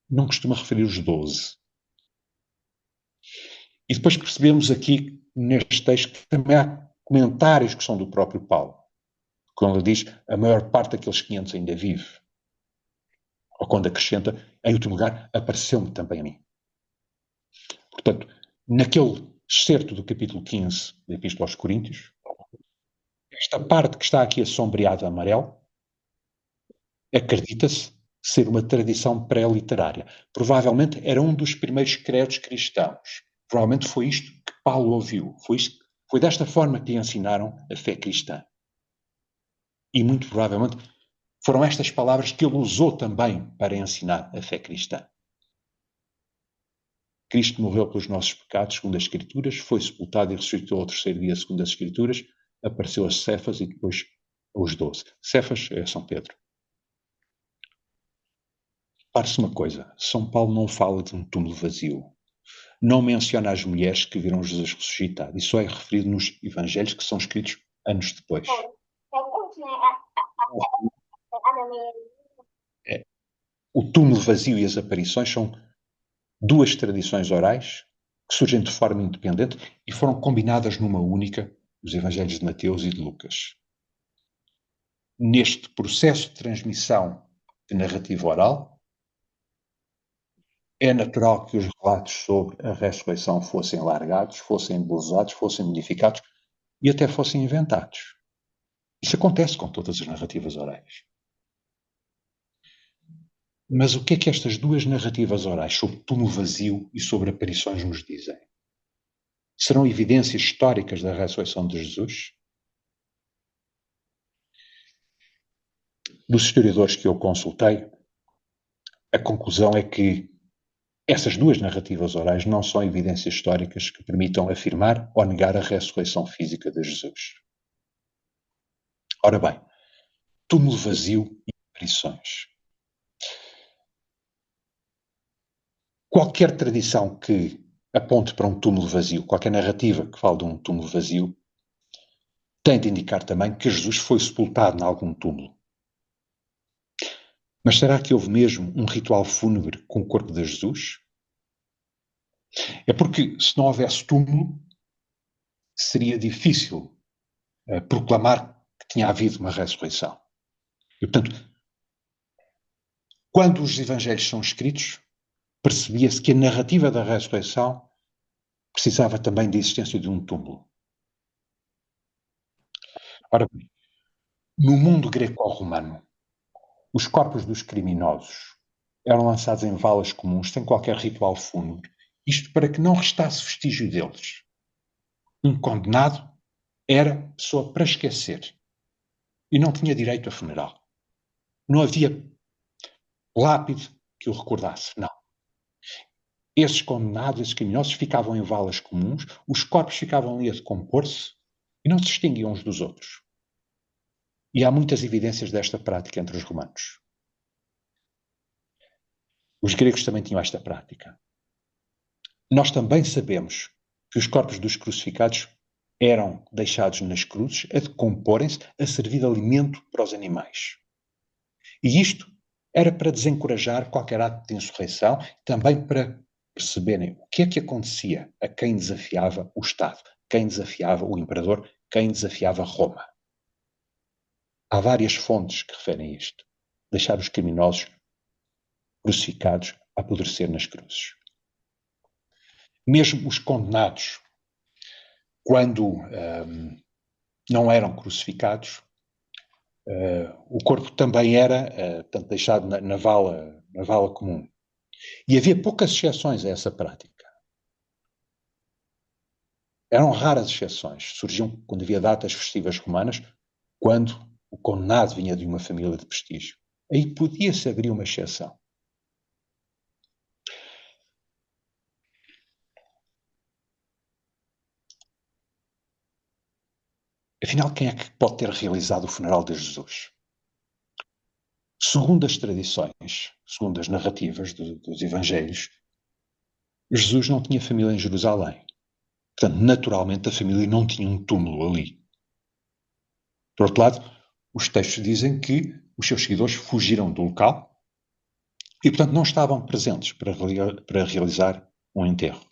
não costuma referir os 12. E depois percebemos aqui, neste texto, que também há comentários que são do próprio Paulo. Quando ele diz, a maior parte daqueles 500 ainda vive. Ou quando acrescenta, em último lugar, apareceu-me também a mim. Portanto, naquele excerto do capítulo 15 da Epístola aos Coríntios, esta parte que está aqui assombreada a amarelo, acredita-se ser uma tradição pré-literária. Provavelmente era um dos primeiros credos cristãos. Provavelmente foi isto que Paulo ouviu. Foi desta forma que ensinaram a fé cristã. E muito provavelmente foram estas palavras que ele usou também para ensinar a fé cristã. Cristo morreu pelos nossos pecados, segundo as Escrituras, foi sepultado e ressuscitou ao terceiro dia, segundo as Escrituras, apareceu a Cefas e depois aos 12. Cefas é São Pedro. Repare-se uma coisa, São Paulo não fala de um túmulo vazio. Não menciona as mulheres que viram Jesus ressuscitado. Isso é referido nos evangelhos que são escritos anos depois. O túmulo vazio e as aparições são duas tradições orais que surgem de forma independente e foram combinadas numa única, os evangelhos de Mateus e de Lucas. Neste processo de transmissão de narrativa oral, é natural que os relatos sobre a ressurreição fossem alargados, fossem embelezados, fossem modificados e até fossem inventados. Isso acontece com todas as narrativas orais. Mas o que é que estas duas narrativas orais sobre túmulo vazio e sobre aparições nos dizem? Serão evidências históricas da ressurreição de Jesus? Dos historiadores que eu consultei, a conclusão é que essas duas narrativas orais não são evidências históricas que permitam afirmar ou negar a ressurreição física de Jesus. Ora bem, túmulo vazio e aparições. Qualquer tradição que aponte para um túmulo vazio, qualquer narrativa que fale de um túmulo vazio, tem de indicar também que Jesus foi sepultado em algum túmulo. Mas será que houve mesmo um ritual fúnebre com o corpo de Jesus? É porque, se não houvesse túmulo, seria difícil proclamar que tinha havido uma ressurreição. E, portanto, quando os evangelhos são escritos, percebia-se que a narrativa da ressurreição precisava também da existência de um túmulo. Ora bem, no mundo greco-romano, os corpos dos criminosos eram lançados em valas comuns sem qualquer ritual fúnebre, isto para que não restasse vestígio deles. Um condenado era pessoa para esquecer e não tinha direito a funeral. Não havia lápide que o recordasse, não. Esses condenados, esses criminosos, ficavam em valas comuns, os corpos ficavam ali a decompor-se e não se distinguiam uns dos outros. E há muitas evidências desta prática entre os romanos. Os gregos também tinham esta prática. Nós também sabemos que os corpos dos crucificados eram deixados nas cruzes a decomporem-se, a servir de alimento para os animais. E isto era para desencorajar qualquer ato de insurreição, também para perceberem o que é que acontecia a quem desafiava o Estado, quem desafiava o imperador, quem desafiava Roma. Há várias fontes que referem isto. Deixar os criminosos crucificados a apodrecer nas cruzes. Mesmo os condenados, quando não eram crucificados, o corpo também era deixado na vala comum. E havia poucas exceções a essa prática. Eram raras exceções. Surgiam quando havia datas festivas romanas, quando o condenado vinha de uma família de prestígio. Aí podia-se abrir uma exceção. Afinal, quem é que pode ter realizado o funeral de Jesus? Segundo as tradições, segundo as narrativas dos evangelhos, Jesus não tinha família em Jerusalém. Portanto, naturalmente, a família não tinha um túmulo ali. Por outro lado, os textos dizem que os seus seguidores fugiram do local e, portanto, não estavam presentes para realizar um enterro.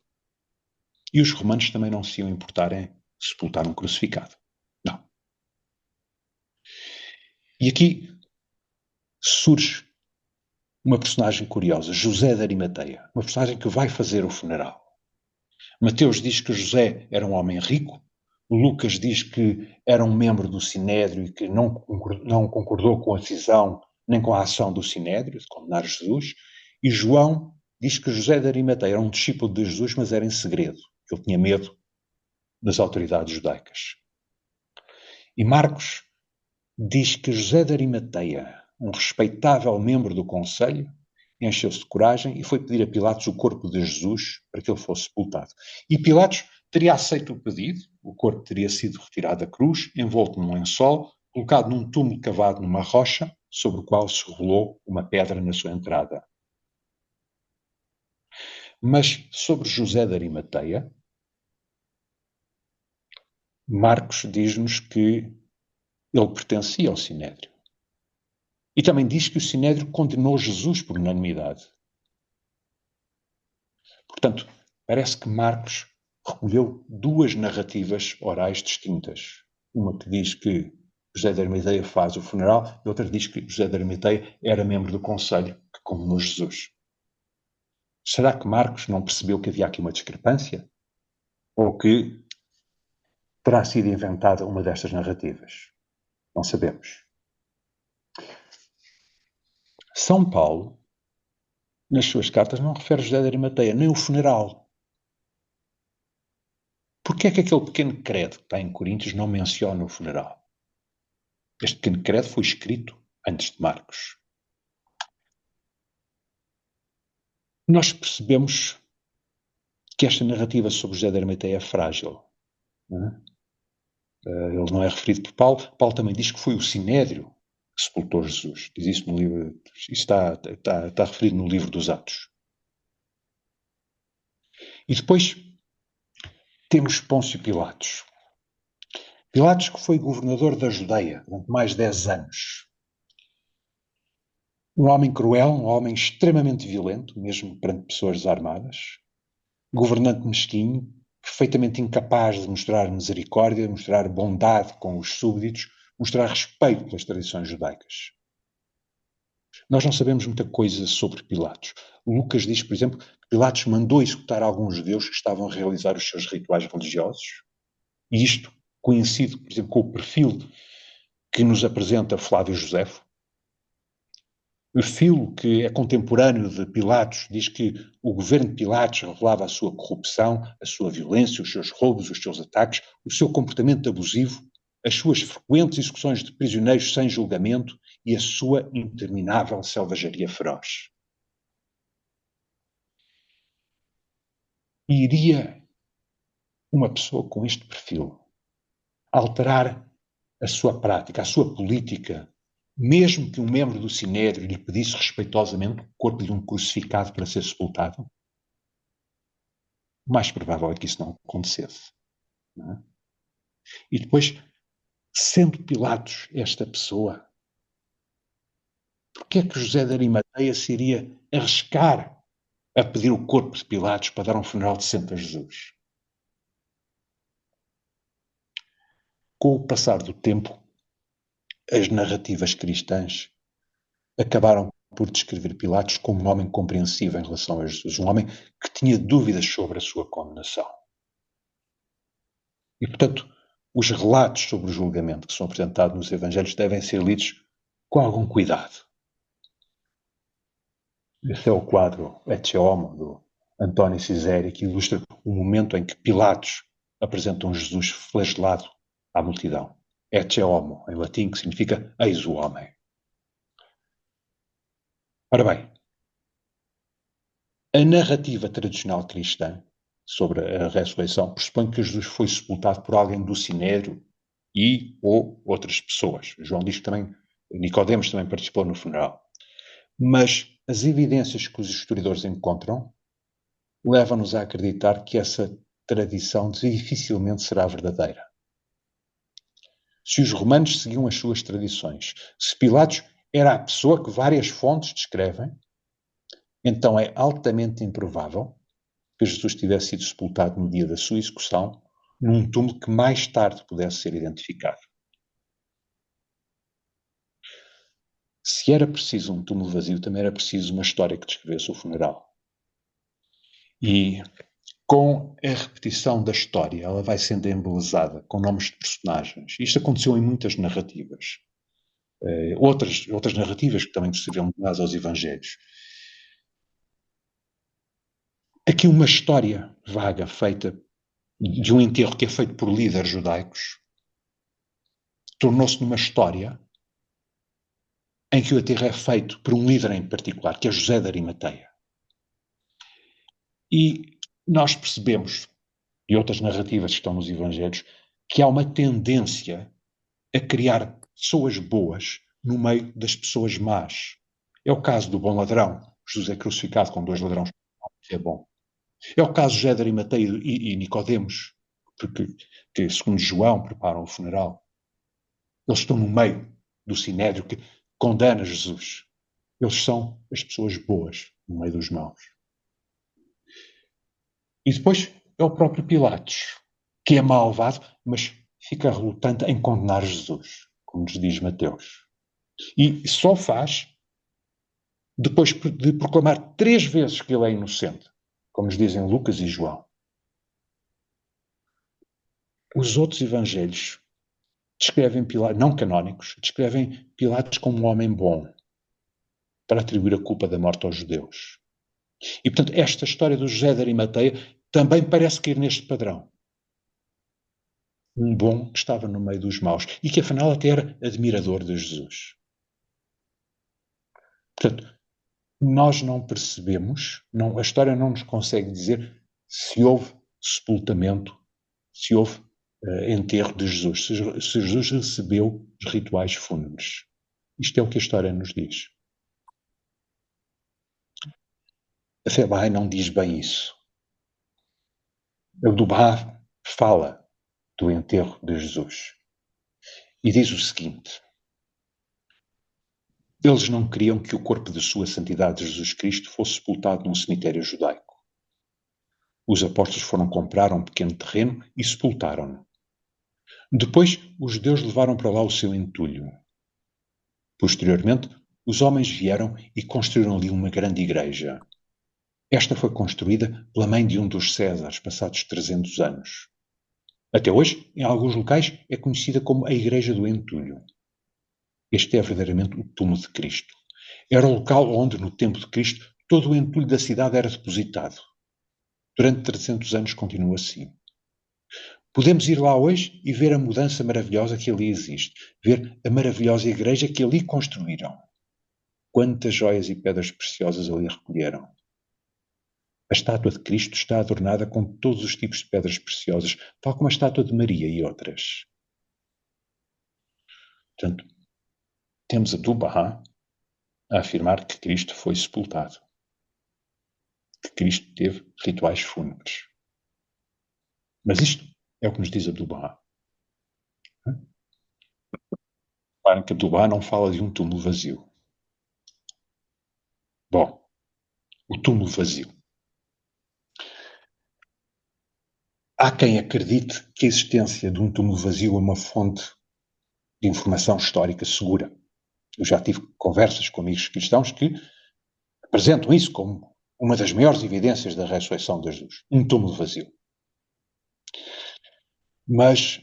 E os romanos também não se iam importar em sepultar um crucificado. Não. E aqui surge uma personagem curiosa, José de Arimateia, uma personagem que vai fazer o funeral. Mateus diz que José era um homem rico, Lucas diz que era um membro do Sinédrio e que não concordou com a decisão nem com a ação do Sinédrio de condenar Jesus, e João diz que José de Arimateia era um discípulo de Jesus, mas era em segredo, que ele tinha medo das autoridades judaicas. E Marcos diz que José de Arimateia, um respeitável membro do Conselho, encheu-se de coragem e foi pedir a Pilatos o corpo de Jesus para que ele fosse sepultado. E Pilatos teria aceito o pedido, o corpo teria sido retirado da cruz, envolto num lençol, colocado num túmulo cavado numa rocha, sobre o qual se rolou uma pedra na sua entrada. Mas sobre José de Arimateia, Marcos diz-nos que ele pertencia ao Sinédrio. E também diz que o Sinédrio condenou Jesus por unanimidade. Portanto, parece que Marcos recolheu duas narrativas orais distintas. Uma que diz que José de Arimateia faz o funeral e outra diz que José de Arimateia era membro do conselho que condenou Jesus. Será que Marcos não percebeu que havia aqui uma discrepância? Ou que terá sido inventada uma destas narrativas? Não sabemos. São Paulo, nas suas cartas, não refere José de Arimateia, nem o funeral. Porquê é que aquele pequeno credo que está em Coríntios não menciona o funeral? Este pequeno credo foi escrito antes de Marcos. Nós percebemos que esta narrativa sobre José de Arimateia é frágil. Não é? Ele não é referido por Paulo. Paulo também diz que foi o Sinédrio que sepultou Jesus. Diz isso no livro. Isso está referido no livro dos Atos. E depois temos Pôncio Pilatos. Pilatos, que foi governador da Judeia durante mais de 10 anos. Um homem cruel, um homem extremamente violento, mesmo perante pessoas armadas. Governante mesquinho, perfeitamente incapaz de mostrar misericórdia, de mostrar bondade com os súbditos, mostrar respeito pelas tradições judaicas. Nós não sabemos muita coisa sobre Pilatos. Lucas diz, por exemplo, que Pilatos mandou executar alguns judeus que estavam a realizar os seus rituais religiosos. E isto coincide, por exemplo, com o perfil que nos apresenta Flávio Josefo. O Filo, que é contemporâneo de Pilatos, diz que o governo de Pilatos revelava a sua corrupção, a sua violência, os seus roubos, os seus ataques, o seu comportamento abusivo, as suas frequentes execuções de prisioneiros sem julgamento e a sua interminável selvageria feroz. E iria uma pessoa com este perfil alterar a sua prática, a sua política, mesmo que um membro do Sinédrio lhe pedisse respeitosamente o corpo de um crucificado para ser sepultado? O mais provável é que isso não acontecesse. Não é? E depois, sendo Pilatos esta pessoa, porquê é que José de Arimateia se iria arriscar a pedir o corpo de Pilatos para dar um funeral decente a Jesus? Com o passar do tempo, as narrativas cristãs acabaram por descrever Pilatos como um homem compreensivo em relação a Jesus, um homem que tinha dúvidas sobre a sua condenação. E, portanto, os relatos sobre o julgamento que são apresentados nos Evangelhos devem ser lidos com algum cuidado. Esse é o quadro Ecce Homo, do António Ciseri, que ilustra o momento em que Pilatos apresenta um Jesus flagelado à multidão. Ecce Homo, em latim, que significa eis o homem. Ora bem, a narrativa tradicional cristã sobre a ressurreição pressupõe que Jesus foi sepultado por alguém do Sinédrio e ou outras pessoas. João diz que também, Nicodemos também participou no funeral. Mas as evidências que os historiadores encontram levam-nos a acreditar que essa tradição dificilmente será verdadeira. Se os romanos seguiam as suas tradições, se Pilatos era a pessoa que várias fontes descrevem, então é altamente improvável que Jesus tivesse sido sepultado no dia da sua execução num túmulo que mais tarde pudesse ser identificado. Se era preciso um túmulo vazio, também era preciso uma história que descrevesse o funeral. E com a repetição da história, ela vai sendo embelezada com nomes de personagens. Isto aconteceu em muitas narrativas. Outras narrativas que também seriam ligadas aos Evangelhos. Aqui uma história vaga feita de um enterro que é feito por líderes judaicos tornou-se numa história em que o aterro é feito por um líder em particular, que é José de Arimateia. E nós percebemos, e outras narrativas que estão nos Evangelhos, que há uma tendência a criar pessoas boas no meio das pessoas más. É o caso do bom ladrão. Jesus é crucificado com 2 ladrões. É bom. É o caso de José de Arimateia e Nicodemos, que, segundo João, preparam o funeral. Eles estão no meio do sinédrio que condena Jesus. Eles são as pessoas boas no meio dos maus. E depois é o próprio Pilatos, que é malvado, mas fica relutante em condenar Jesus, como nos diz Mateus. E só faz depois de proclamar 3 vezes que ele é inocente, como nos dizem Lucas e João. Os outros evangelhos descrevem Pilatos, não canónicos, descrevem Pilatos como um homem bom, para atribuir a culpa da morte aos judeus. E, portanto, esta história do José de Arimateia também parece cair neste padrão. Um bom que estava no meio dos maus e que, afinal, até era admirador de Jesus. Portanto, nós não percebemos, a história não nos consegue dizer se houve sepultamento, se houve enterro de Jesus, se Jesus recebeu os rituais fúnebres. Isto é o que a história nos diz. A fé Bahá'í não diz bem isso. O do Bahá'í fala do enterro de Jesus e diz o seguinte: eles não queriam que o corpo de sua santidade Jesus Cristo fosse sepultado num cemitério judaico. Os apóstolos foram comprar um pequeno terreno e sepultaram-no. Depois, os judeus levaram para lá o seu entulho. Posteriormente, os homens vieram e construíram ali uma grande igreja. Esta foi construída pela mãe de um dos Césares, passados 300 anos. Até hoje, em alguns locais, é conhecida como a Igreja do Entulho. Este é verdadeiramente o túmulo de Cristo. Era o local onde, no tempo de Cristo, todo o entulho da cidade era depositado. Durante 300 anos continua assim. Podemos ir lá hoje e ver a mudança maravilhosa que ali existe, ver a maravilhosa igreja que ali construíram. Quantas joias e pedras preciosas ali recolheram. A estátua de Cristo está adornada com todos os tipos de pedras preciosas, tal como a estátua de Maria e outras. Portanto, temos a Abdu'l-Bahá a afirmar que Cristo foi sepultado, que Cristo teve rituais fúnebres. Mas isto é o que nos diz Abdu'l-Bahá. Reparem que Abdu'l-Bahá não fala de um túmulo vazio. Bom, o túmulo vazio. Há quem acredite que a existência de um túmulo vazio é uma fonte de informação histórica segura. Eu já tive conversas com amigos cristãos que apresentam isso como uma das maiores evidências da ressurreição de Jesus. Um túmulo vazio. Mas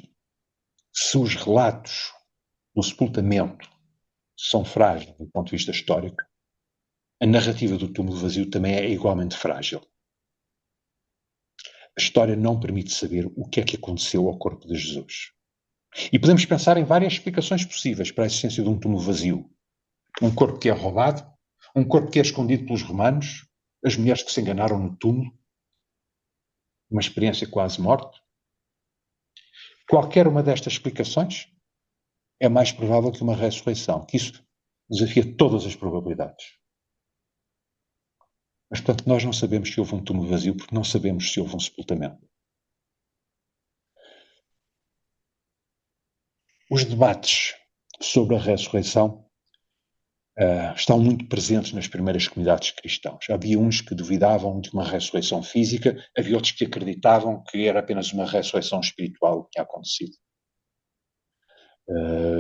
se os relatos do sepultamento são frágeis do ponto de vista histórico, a narrativa do túmulo vazio também é igualmente frágil. A história não permite saber o que é que aconteceu ao corpo de Jesus. E podemos pensar em várias explicações possíveis para a existência de um túmulo vazio. Um corpo que é roubado, um corpo que é escondido pelos romanos, as mulheres que se enganaram no túmulo, uma experiência quase morte. Qualquer uma destas explicações é mais provável que uma ressurreição, que isso desafia todas as probabilidades. Mas, portanto, nós não sabemos se houve um túmulo vazio porque não sabemos se houve um sepultamento. Os debates sobre a ressurreição estão muito presentes nas primeiras comunidades cristãs. Havia uns que duvidavam de uma ressurreição física, havia outros que acreditavam que era apenas uma ressurreição espiritual que tinha acontecido.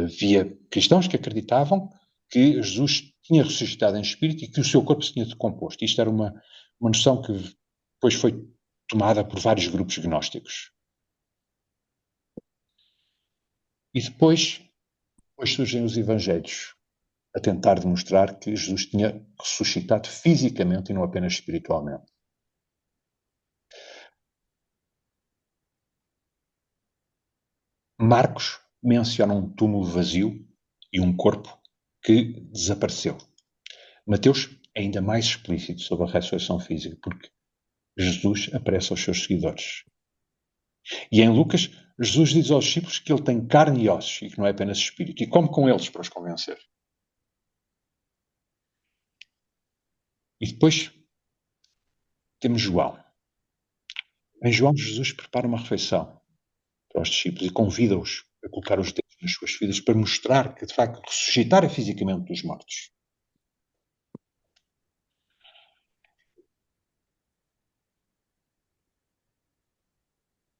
Havia cristãos que acreditavam que Jesus tinha ressuscitado em espírito e que o seu corpo se tinha decomposto. Isto era uma noção que depois foi tomada por vários grupos gnósticos. E depois surgem os evangelhos a tentar demonstrar que Jesus tinha ressuscitado fisicamente e não apenas espiritualmente. Marcos menciona um túmulo vazio e um corpo que desapareceu. Mateus é ainda mais explícito sobre a ressurreição física, porque Jesus aparece aos seus seguidores. E em Lucas, Jesus diz aos discípulos que ele tem carne e ossos e que não é apenas espírito, e come com eles para os convencer. E depois temos João. Em João, Jesus prepara uma refeição para os discípulos e convida-os a colocar os dedos nas suas vidas para mostrar que, de facto, ressuscitar fisicamente dos mortos.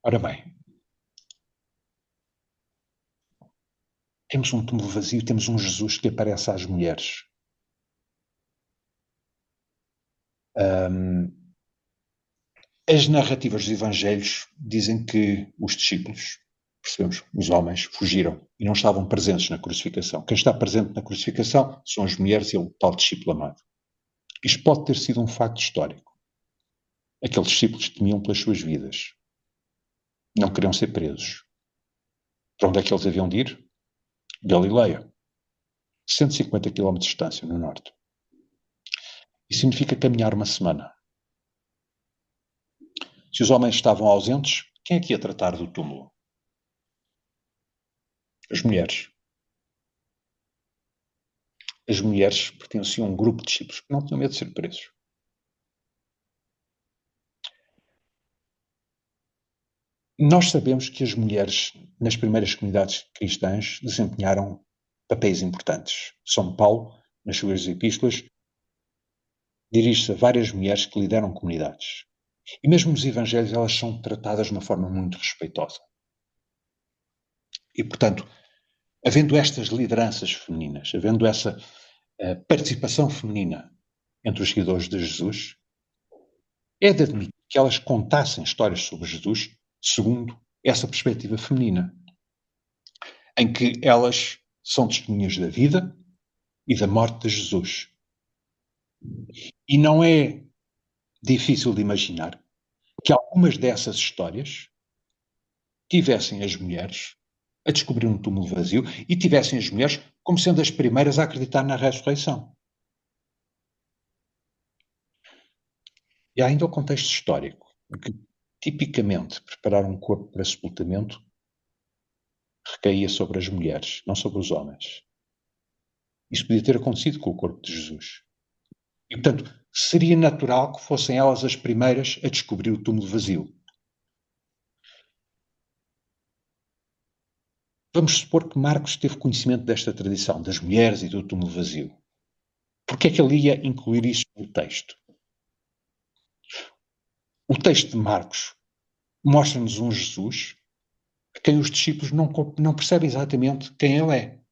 Ora bem, temos um túmulo vazio, temos um Jesus que aparece às mulheres. As narrativas dos evangelhos dizem que os discípulos, percebemos, os homens, fugiram e não estavam presentes na crucificação. Quem está presente na crucificação são as mulheres e o tal discípulo amado. Isto pode ter sido um facto histórico. Aqueles discípulos temiam pelas suas vidas. Não queriam ser presos. Para onde é que eles haviam de ir? Galileia. 150 km de distância, no norte. Isso significa caminhar uma semana. Se os homens estavam ausentes, quem é que ia tratar do túmulo? As mulheres. As mulheres pertenciam a um grupo de discípulos que não tinham medo de ser presos. Nós sabemos que as mulheres, nas primeiras comunidades cristãs, desempenharam papéis importantes. São Paulo, nas suas epístolas, dirige-se a várias mulheres que lideram comunidades. E mesmo nos evangelhos elas são tratadas de uma forma muito respeitosa. E, portanto, havendo estas lideranças femininas, havendo essa participação feminina entre os seguidores de Jesus, é de admitir que elas contassem histórias sobre Jesus segundo essa perspectiva feminina, em que elas são testemunhas da vida e da morte de Jesus. E não é difícil de imaginar que algumas dessas histórias tivessem as mulheres a descobrir um túmulo vazio e tivessem as mulheres como sendo as primeiras a acreditar na ressurreição. E há ainda o contexto histórico, em que tipicamente preparar um corpo para sepultamento recaía sobre as mulheres, não sobre os homens. Isso podia ter acontecido com o corpo de Jesus. E, portanto, seria natural que fossem elas as primeiras a descobrir o túmulo vazio. Vamos supor que Marcos teve conhecimento desta tradição, das mulheres e do túmulo vazio. Por que é que ele ia incluir isso no texto? O texto de Marcos mostra-nos um Jesus a quem os discípulos não percebem exatamente quem ele é.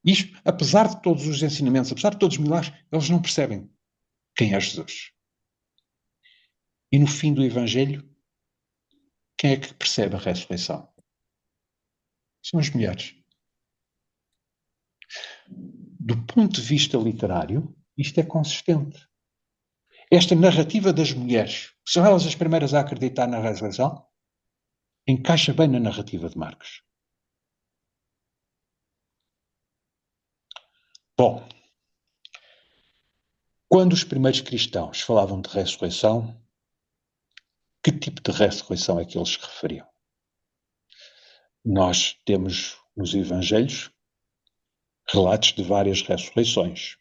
Isto, apesar de todos os ensinamentos, apesar de todos os milagres, eles não percebem quem é Jesus. E no fim do Evangelho, quem é que percebe a ressurreição? São as mulheres. Do ponto de vista literário, isto é consistente. Esta narrativa das mulheres, que são elas as primeiras a acreditar na ressurreição, encaixa bem na narrativa de Marcos. Bom, quando os primeiros cristãos falavam de ressurreição, que tipo de ressurreição é que eles se referiam? Nós temos nos Evangelhos relatos de várias ressurreições.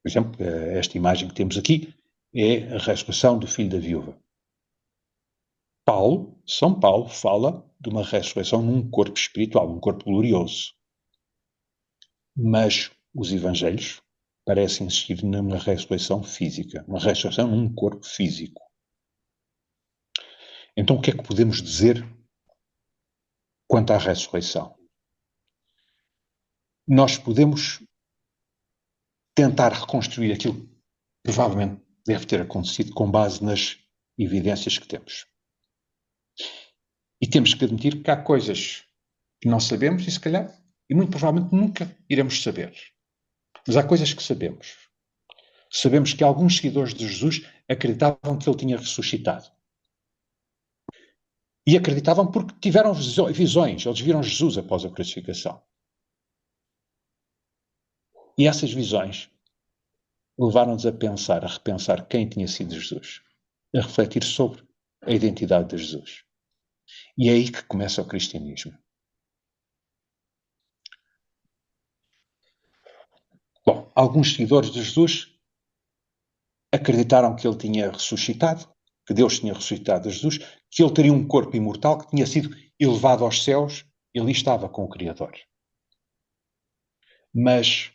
Por exemplo, esta imagem que temos aqui é a ressurreição do filho da viúva. São Paulo fala de uma ressurreição num corpo espiritual, num corpo glorioso. Mas os Evangelhos parecem insistir numa ressurreição física, uma ressurreição num corpo físico. Então, o que é que podemos dizer quanto à ressurreição? Nós podemos tentar reconstruir aquilo que provavelmente deve ter acontecido com base nas evidências que temos. E temos que admitir que há coisas que não sabemos e, se calhar, e muito provavelmente nunca iremos saber. Mas há coisas que sabemos. Sabemos que alguns seguidores de Jesus acreditavam que ele tinha ressuscitado. E acreditavam porque tiveram visões. Eles viram Jesus após a crucificação. E essas visões levaram-nos a pensar, a repensar quem tinha sido Jesus, a refletir sobre a identidade de Jesus. E é aí que começa o cristianismo. Bom, alguns seguidores de Jesus acreditaram que ele tinha ressuscitado, que Deus tinha ressuscitado Jesus, que ele teria um corpo imortal, que tinha sido elevado aos céus, e ali estava com o Criador. Mas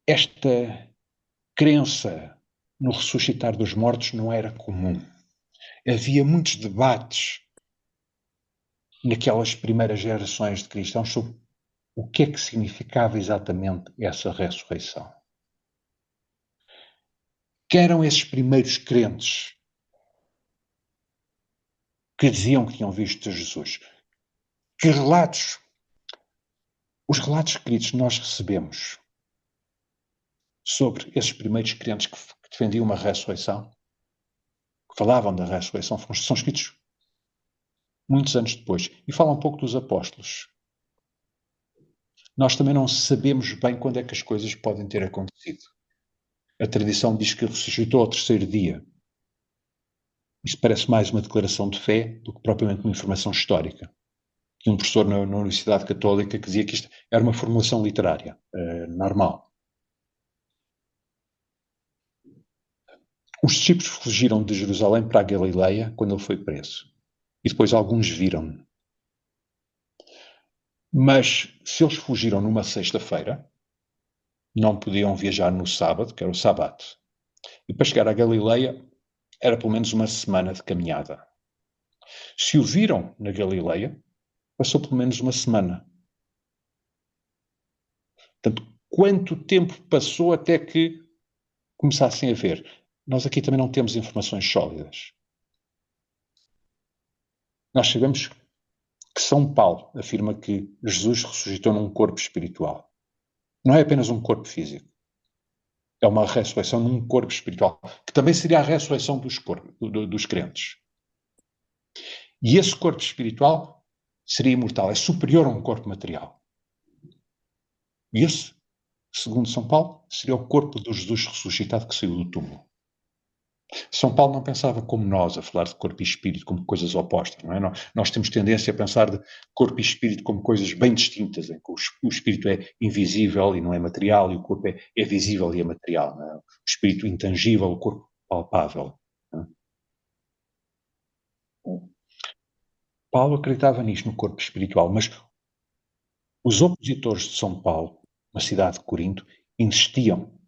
esta crença no ressuscitar dos mortos não era comum. Havia muitos debates naquelas primeiras gerações de cristãos sobre o que é que significava exatamente essa ressurreição. Quem eram esses primeiros crentes que diziam que tinham visto Jesus? Que relatos? Os relatos escritos que nós recebemos sobre esses primeiros crentes que defendiam uma ressurreição, que falavam da ressurreição, são escritos muitos anos depois, e falam um pouco dos apóstolos. Nós também não sabemos bem quando é que as coisas podem ter acontecido. A tradição diz que ressuscitou ao terceiro dia. Isso parece mais uma declaração de fé do que propriamente uma informação histórica. Tinha um professor na Universidade Católica que dizia que isto era uma formulação literária, normal. Os discípulos fugiram de Jerusalém para a Galileia quando ele foi preso. E depois alguns viram-no. Mas se eles fugiram numa sexta-feira, não podiam viajar no sábado, que era o sábado. E para chegar à Galileia era pelo menos uma semana de caminhada. Se o viram na Galileia, passou pelo menos uma semana. Portanto, quanto tempo passou até que começassem a ver? Nós aqui também não temos informações sólidas. Nós sabemos que São Paulo afirma que Jesus ressuscitou num corpo espiritual. Não é apenas um corpo físico. É uma ressurreição num corpo espiritual, que também seria a ressurreição dos crentes. E esse corpo espiritual seria imortal, é superior a um corpo material. E esse, segundo São Paulo, seria o corpo do Jesus ressuscitado que saiu do túmulo. São Paulo não pensava como nós, a falar de corpo e espírito como coisas opostas, não é? Nós temos tendência a pensar de corpo e espírito como coisas bem distintas, em que o espírito é invisível e não é material, e o corpo é visível e é material, não é? O espírito intangível, o corpo palpável. Não é? Paulo acreditava nisto, no corpo espiritual, mas os opositores de São Paulo, na cidade de Corinto, insistiam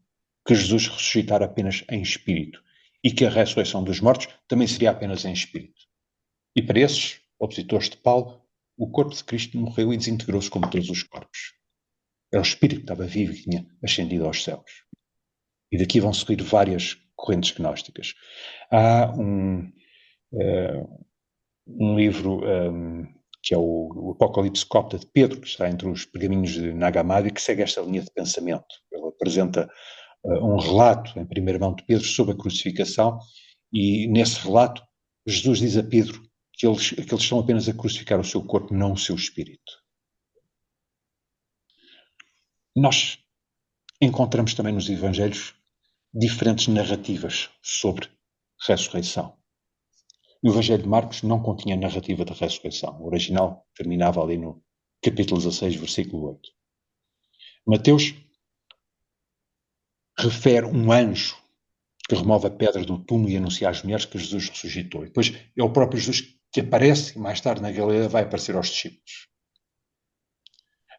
que Jesus ressuscitara apenas em espírito e que a ressurreição dos mortos também seria apenas em espírito. E para esses opositores de Paulo, o corpo de Cristo morreu e desintegrou-se como todos os corpos. Era o espírito que estava vivo e tinha ascendido aos céus. E daqui vão surgir várias correntes gnósticas. Há um livro que é o Apocalipse Copta de Pedro, que está entre os pergaminhos de Nag Hammadi, que segue esta linha de pensamento. Ele apresenta um relato em primeira mão de Pedro sobre a crucificação, e nesse relato Jesus diz a Pedro que eles estão apenas a crucificar o seu corpo, não o seu espírito. Nós encontramos também nos Evangelhos diferentes narrativas sobre ressurreição. O Evangelho de Marcos não continha narrativa da ressurreição. O original terminava ali no capítulo 16, versículo 8. Mateus refere um anjo que remove a pedra do túmulo e anuncia às mulheres que Jesus ressuscitou. E depois é o próprio Jesus que aparece e mais tarde na Galileia vai aparecer aos discípulos.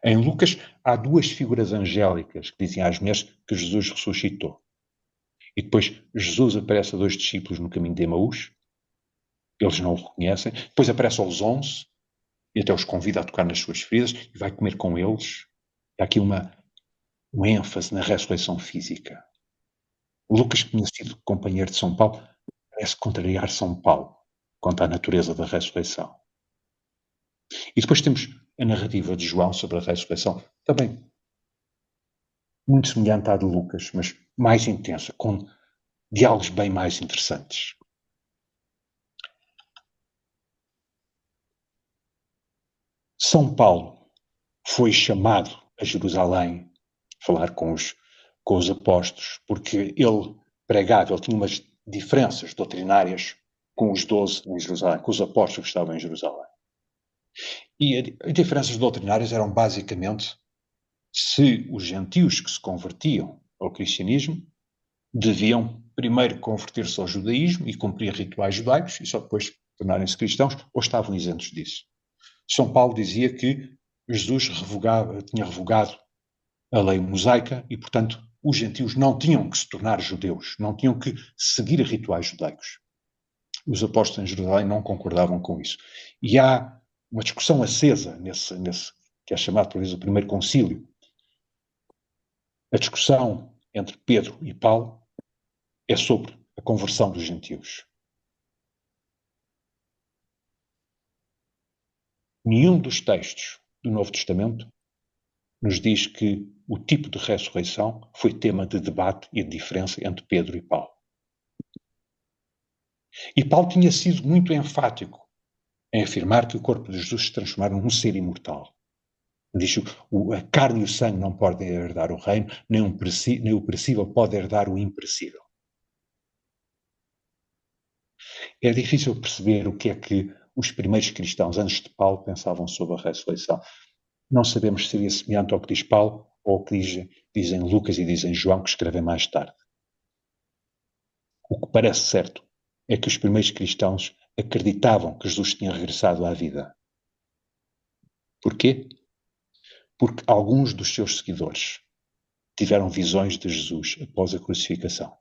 Em Lucas há duas figuras angélicas que dizem às mulheres que Jesus ressuscitou. E depois Jesus aparece a dois discípulos no caminho de Emaús. Eles não o reconhecem. Depois aparece aos 11 e até os convida a tocar nas suas feridas e vai comer com eles. Há aqui uma ênfase na ressurreição física. Lucas, que tinha sido companheiro de São Paulo, parece contrariar São Paulo quanto à natureza da ressurreição. E depois temos a narrativa de João sobre a ressurreição, também muito semelhante à de Lucas, mas mais intensa, com diálogos bem mais interessantes. São Paulo foi chamado a Jerusalém, falar com os apóstolos, porque ele pregava, ele tinha umas diferenças doutrinárias com os 12 em Jerusalém, com os apóstolos que estavam em Jerusalém. E as diferenças doutrinárias eram basicamente se os gentios que se convertiam ao cristianismo deviam primeiro converter-se ao judaísmo e cumprir rituais judaicos e só depois tornarem-se cristãos, ou estavam isentos disso. São Paulo dizia que Jesus tinha revogado a lei mosaica e, portanto, os gentios não tinham que se tornar judeus, não tinham que seguir rituais judaicos. Os apóstolos em Jerusalém não concordavam com isso. E há uma discussão acesa nesse que é chamado, por vezes, o primeiro concílio. A discussão entre Pedro e Paulo é sobre a conversão dos gentios. Nenhum dos textos do Novo Testamento nos diz que o tipo de ressurreição foi tema de debate e de diferença entre Pedro e Paulo. E Paulo tinha sido muito enfático em afirmar que o corpo de Jesus se transformara num ser imortal. Diz que a carne e o sangue não podem herdar o reino, nem o perecível pode herdar o imperecível. É difícil perceber o que é que os primeiros cristãos, antes de Paulo, pensavam sobre a ressurreição. Não sabemos se seria semelhante ao que diz Paulo ou ao que dizem Lucas e dizem João, que escrevem mais tarde. O que parece certo é que os primeiros cristãos acreditavam que Jesus tinha regressado à vida. Porquê? Porque alguns dos seus seguidores tiveram visões de Jesus após a crucificação.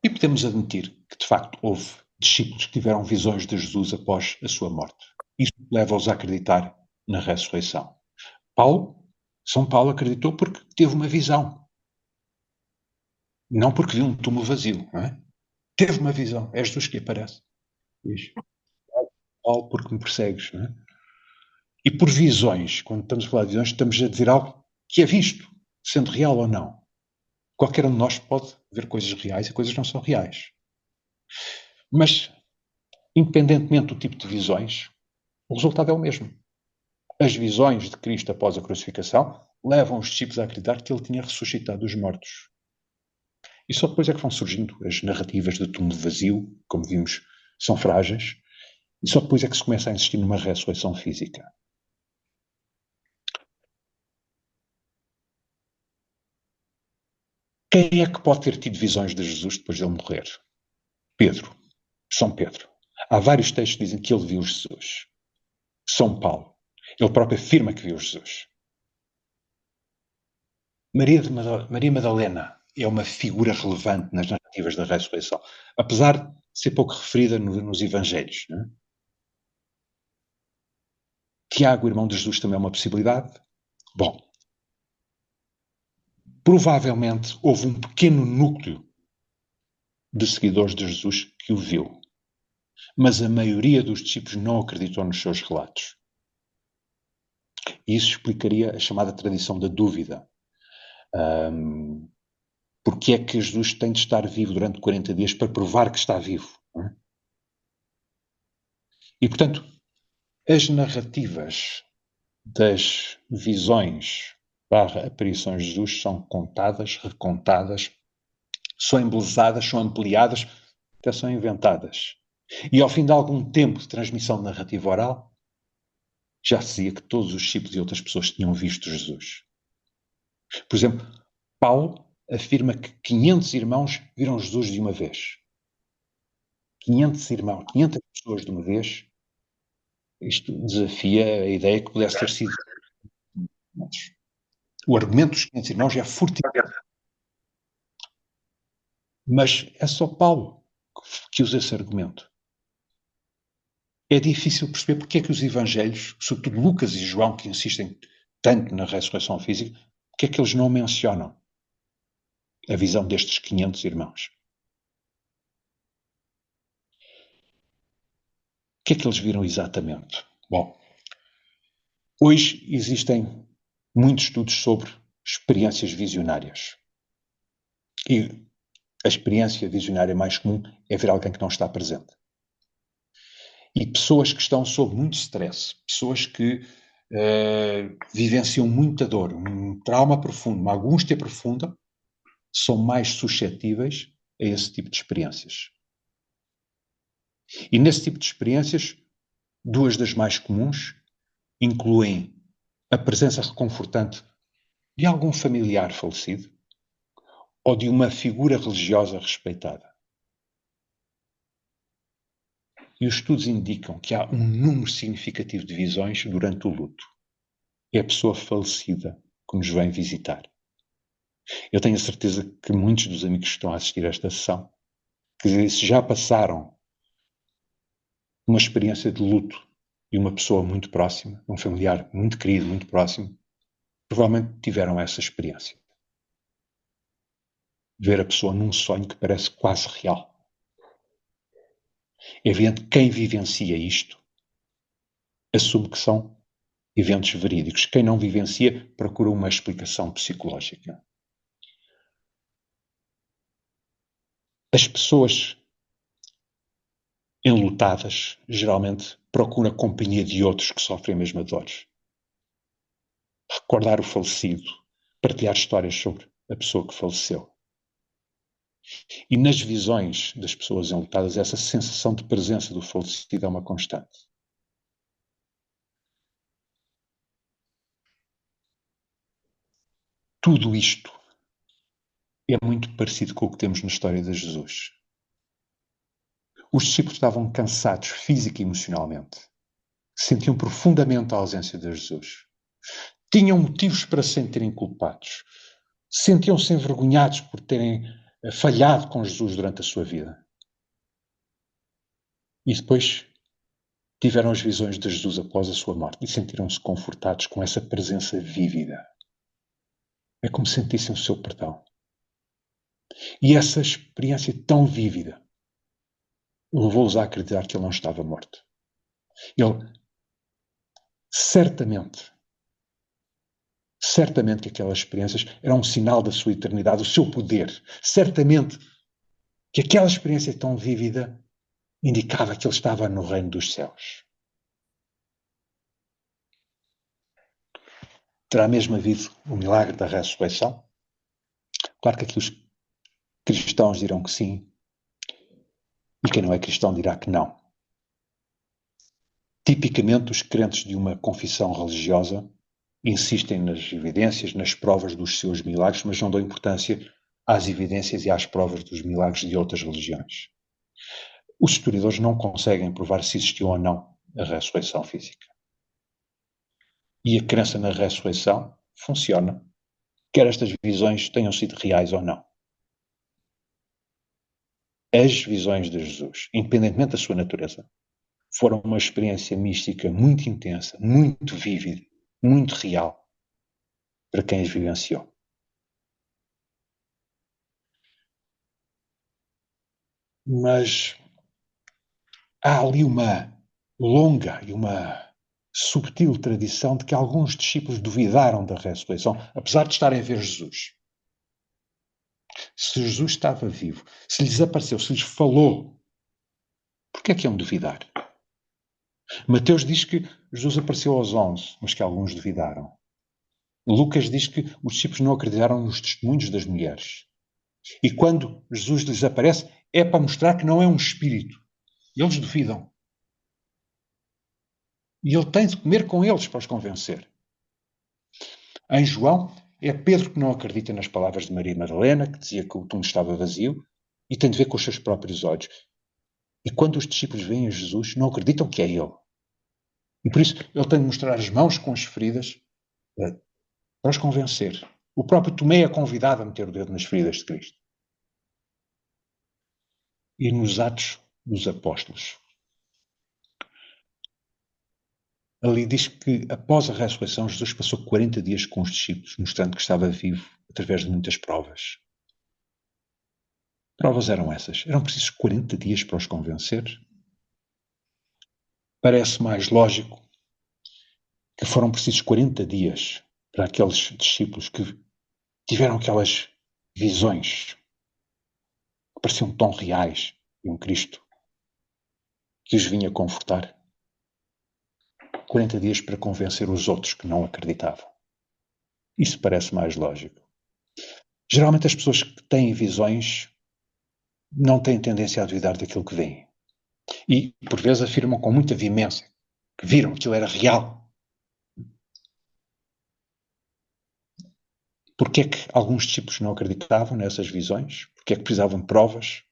E podemos admitir que, de facto, houve discípulos que tiveram visões de Jesus após a sua morte. Isso leva-os a acreditar na ressurreição. São Paulo acreditou porque teve uma visão. Não porque viu um túmulo vazio, não é? Teve uma visão. É Jesus que aparece. Diz, Paulo, porque me persegues, não é? E por visões, quando estamos a falar de visões, estamos a dizer algo que é visto, sendo real ou não. Qualquer um de nós pode ver coisas reais e coisas que não são reais. Mas, independentemente do tipo de visões, o resultado é o mesmo. As visões de Cristo após a crucificação levam os discípulos a acreditar que ele tinha ressuscitado dos mortos. E só depois é que vão surgindo as narrativas do túmulo vazio, como vimos, são frágeis, e só depois é que se começa a insistir numa ressurreição física. Quem é que pode ter tido visões de Jesus depois de ele morrer? Pedro. São Pedro. Há vários textos que dizem que ele viu Jesus. São Paulo. Ele próprio afirma que viu Jesus. Maria Madalena é uma figura relevante nas narrativas da ressurreição, apesar de ser pouco referida nos evangelhos. Não é? Tiago, irmão de Jesus, também é uma possibilidade. Bom, provavelmente houve um pequeno núcleo de seguidores de Jesus que o viu, mas a maioria dos discípulos não acreditou nos seus relatos. E isso explicaria a chamada tradição da dúvida. Porque é que Jesus tem de estar vivo durante 40 dias para provar que está vivo? Não é? E, portanto, as narrativas das visões / aparições de Jesus são contadas, recontadas, são embelezadas, são ampliadas, até são inventadas. E ao fim de algum tempo de transmissão de narrativa oral, já se dizia que todos os discípulos e outras pessoas tinham visto Jesus. Por exemplo, Paulo afirma que 500 irmãos viram Jesus de uma vez. 500 irmãos, 500 pessoas de uma vez. Isto desafia a ideia que pudesse ter sido. O argumento dos 500 irmãos é fortíssimo. Mas é só Paulo que usa esse argumento. É difícil perceber porque é que os evangelhos, sobretudo Lucas e João, que insistem tanto na ressurreição física, porque é que eles não mencionam a visão destes 500 irmãos? O que é que eles viram exatamente? Bom, hoje existem muitos estudos sobre experiências visionárias. E a experiência visionária mais comum é ver alguém que não está presente. E pessoas que estão sob muito stress, pessoas que vivenciam muita dor, um trauma profundo, uma angústia profunda, são mais suscetíveis a esse tipo de experiências. E nesse tipo de experiências, duas das mais comuns incluem a presença reconfortante de algum familiar falecido ou de uma figura religiosa respeitada. E os estudos indicam que há um número significativo de visões durante o luto. É a pessoa falecida que nos vem visitar. Eu tenho a certeza que muitos dos amigos que estão a assistir a esta sessão, que se já passaram uma experiência de luto de uma pessoa muito próxima, um familiar muito querido, muito próximo, provavelmente tiveram essa experiência. Ver a pessoa num sonho que parece quase real. É evidente que quem vivencia isto assume que são eventos verídicos. Quem não vivencia procura uma explicação psicológica. As pessoas enlutadas geralmente procuram a companhia de outros que sofrem a mesma dor. Recordar o falecido, partilhar histórias sobre a pessoa que faleceu. E nas visões das pessoas enlutadas, essa sensação de presença do falecido é uma constante. Tudo isto é muito parecido com o que temos na história de Jesus. Os discípulos estavam cansados física e emocionalmente. Sentiam profundamente a ausência de Jesus. Tinham motivos para se sentirem culpados. Sentiam-se envergonhados por terem falhado com Jesus durante a sua vida. E depois tiveram as visões de Jesus após a sua morte e sentiram-se confortados com essa presença vívida. É como se sentissem o seu perdão. E essa experiência tão vívida levou-os a acreditar que ele não estava morto. Ele, certamente que aquelas experiências eram um sinal da sua eternidade, do seu poder. Certamente que aquela experiência tão vívida indicava que ele estava no reino dos céus. Terá mesmo havido o milagre da ressurreição? Claro que aqui os cristãos dirão que sim, e quem não é cristão dirá que não. Tipicamente, os crentes de uma confissão religiosa insistem nas evidências, nas provas dos seus milagres, mas não dão importância às evidências e às provas dos milagres de outras religiões. Os historiadores não conseguem provar se existiu ou não a ressurreição física. E a crença na ressurreição funciona, quer estas visões tenham sido reais ou não. As visões de Jesus, independentemente da sua natureza, foram uma experiência mística muito intensa, muito vívida, muito real para quem as vivenciou. Mas há ali uma longa e uma subtil tradição de que alguns discípulos duvidaram da ressurreição, apesar de estarem a ver Jesus. Se Jesus estava vivo, se lhes apareceu, se lhes falou, por que é que iam duvidar? Mateus diz que Jesus apareceu aos 11, mas que alguns duvidaram. Lucas diz que os discípulos não acreditaram nos testemunhos das mulheres. E quando Jesus lhes aparece, é para mostrar que não é um espírito. E eles duvidam. E ele tem de comer com eles para os convencer. Em João, é Pedro que não acredita nas palavras de Maria Madalena, que dizia que o túmulo estava vazio, e tem de ver com os seus próprios olhos. E quando os discípulos veem a Jesus, não acreditam que é ele. E por isso ele tem de mostrar as mãos com as feridas para os convencer. O próprio Tomé é convidado a meter o dedo nas feridas de Cristo. E nos Atos dos Apóstolos, ali diz que após a ressurreição Jesus passou 40 dias com os discípulos, mostrando que estava vivo através de muitas provas. Que provas eram essas? Eram precisos 40 dias para os convencer? Parece mais lógico que foram precisos 40 dias para aqueles discípulos que tiveram aquelas visões que pareciam tão reais de um Cristo que os vinha confortar. 40 dias para convencer os outros que não acreditavam. Isso parece mais lógico. Geralmente as pessoas que têm visões não têm tendência a duvidar daquilo que veem. E, por vezes, afirmam com muita veemência que viram que aquilo era real. Porquê é que alguns discípulos não acreditavam nessas visões? Porquê é que precisavam de provas?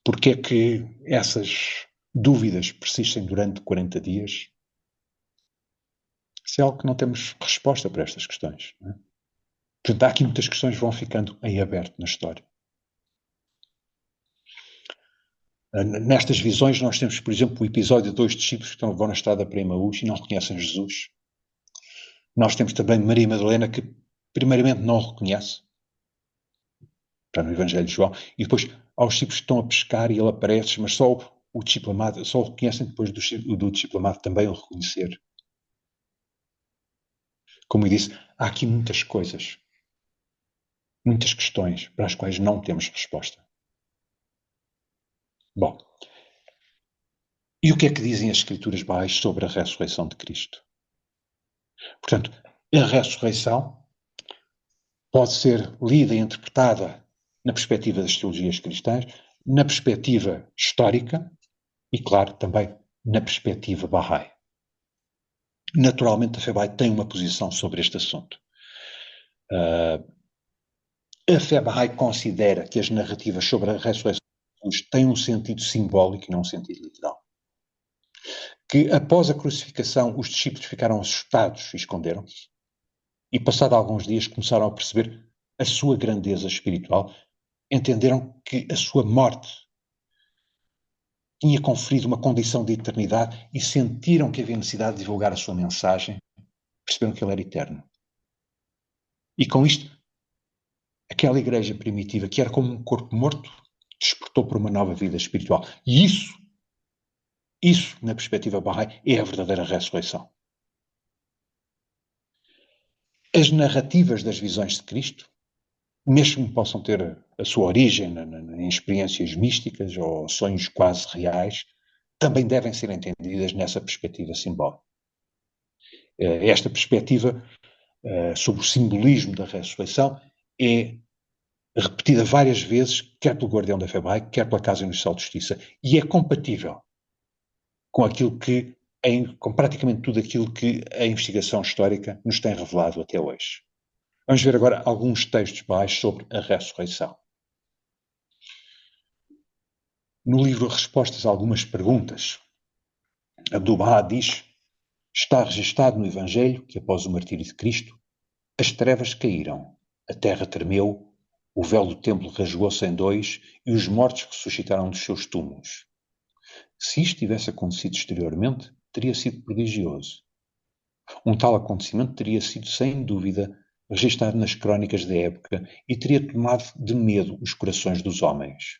Porquê é que essas dúvidas persistem durante 40 dias? Isso é algo que não temos resposta para estas questões. Não é? Portanto, há aqui muitas questões que vão ficando em aberto na história. Nestas visões nós temos, por exemplo, o episódio de 2 discípulos que vão na estrada para Emaús e não reconhecem Jesus. Nós temos também Maria Madalena que primeiramente não o reconhece, está no Evangelho de João, e depois há os discípulos que estão a pescar e ele aparece, mas só o discípulo amado, só o reconhecem depois do discípulo amado também o reconhecer. Como eu disse, há aqui muitas coisas, muitas questões para as quais não temos resposta. Bom, e o que é que dizem as Escrituras baais sobre a ressurreição de Cristo? Portanto, a ressurreição pode ser lida e interpretada na perspectiva das teologias cristãs, na perspectiva histórica e, claro, também na perspectiva Bahá'í. Naturalmente, a fé Bahá'í tem uma posição sobre este assunto. A fé Bahá'í considera que as narrativas sobre a ressurreição de Jesus têm um sentido simbólico e não um sentido literal. Que após a crucificação os discípulos ficaram assustados e esconderam-se, e passado alguns dias começaram a perceber a sua grandeza espiritual, entenderam que a sua morte tinha conferido uma condição de eternidade e sentiram que havia necessidade de divulgar a sua mensagem, perceberam que ele era eterno. E com isto, aquela igreja primitiva, que era como um corpo morto, despertou para uma nova vida espiritual. E isso, na perspectiva Bahá'í, é a verdadeira ressurreição. As narrativas das visões de Cristo, mesmo que possam ter a sua origem em experiências místicas ou sonhos quase reais, também devem ser entendidas nessa perspectiva simbólica. Esta perspectiva sobre o simbolismo da ressurreição é repetida várias vezes, quer pelo Guardião da Fé Bahá'í, quer pela Casa Universal de Justiça, e é compatível com aquilo que, com praticamente tudo aquilo que a investigação histórica nos tem revelado até hoje. Vamos ver agora alguns textos baixos sobre a ressurreição. No livro Respostas a algumas perguntas, Abdu'l-Bahá diz: está registado no Evangelho que após o martírio de Cristo, as trevas caíram, a terra tremeu, o véu do templo rasgou-se em dois e os mortos ressuscitaram dos seus túmulos. Se isto tivesse acontecido exteriormente, teria sido prodigioso. Um tal acontecimento teria sido, sem dúvida, registado nas crónicas da época e teria tomado de medo os corações dos homens.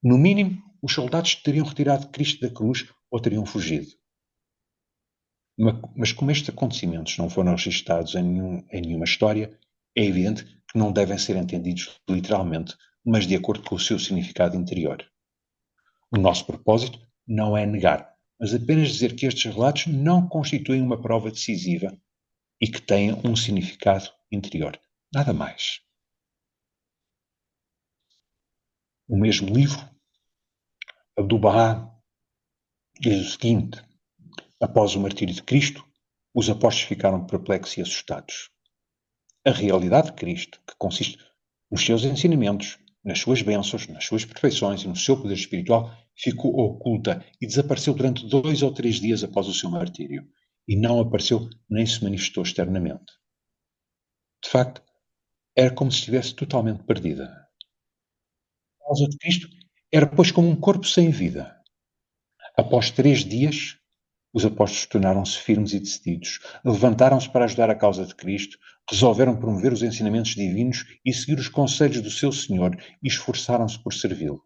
No mínimo, os soldados teriam retirado Cristo da cruz ou teriam fugido. Mas como estes acontecimentos não foram registados em nenhuma história, é evidente que não devem ser entendidos literalmente, mas de acordo com o seu significado interior. O nosso propósito não é negar, mas apenas dizer que estes relatos não constituem uma prova decisiva e que têm um significado interior. Nada mais. O mesmo livro, Abdu'l-Bahá, diz o seguinte: após o martírio de Cristo, os apóstolos ficaram perplexos e assustados. A realidade de Cristo, que consiste nos seus ensinamentos, nas suas bênçãos, nas suas perfeições e no seu poder espiritual, ficou oculta e desapareceu durante 2 ou 3 dias após o seu martírio, e não apareceu nem se manifestou externamente. De facto, era como se estivesse totalmente perdida. A causa de Cristo era, pois, como um corpo sem vida. Após 3 dias, os apóstolos tornaram-se firmes e decididos, levantaram-se para ajudar a causa de Cristo, resolveram promover os ensinamentos divinos e seguir os conselhos do seu Senhor e esforçaram-se por servi-lo.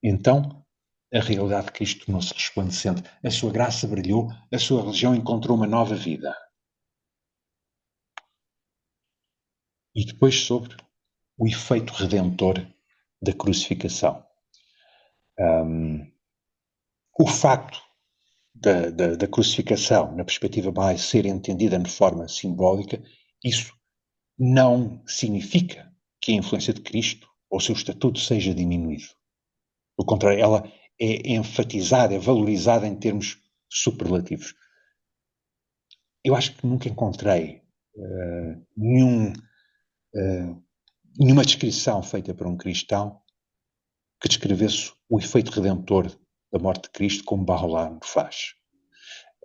Então, a realidade de Cristo tornou-se resplandecente, a sua graça brilhou, a sua religião encontrou uma nova vida. E depois sobre o efeito redentor da crucificação. O facto da crucificação, na perspectiva mais ser entendida de forma simbólica, isso não significa que a influência de Cristo ou o seu estatuto seja diminuído. Pelo contrário, ela é enfatizada, é valorizada em termos superlativos. Eu acho que nunca encontrei nenhuma descrição feita por um cristão que descrevesse o efeito redentor da morte de Cristo como Baha'u'lláh faz.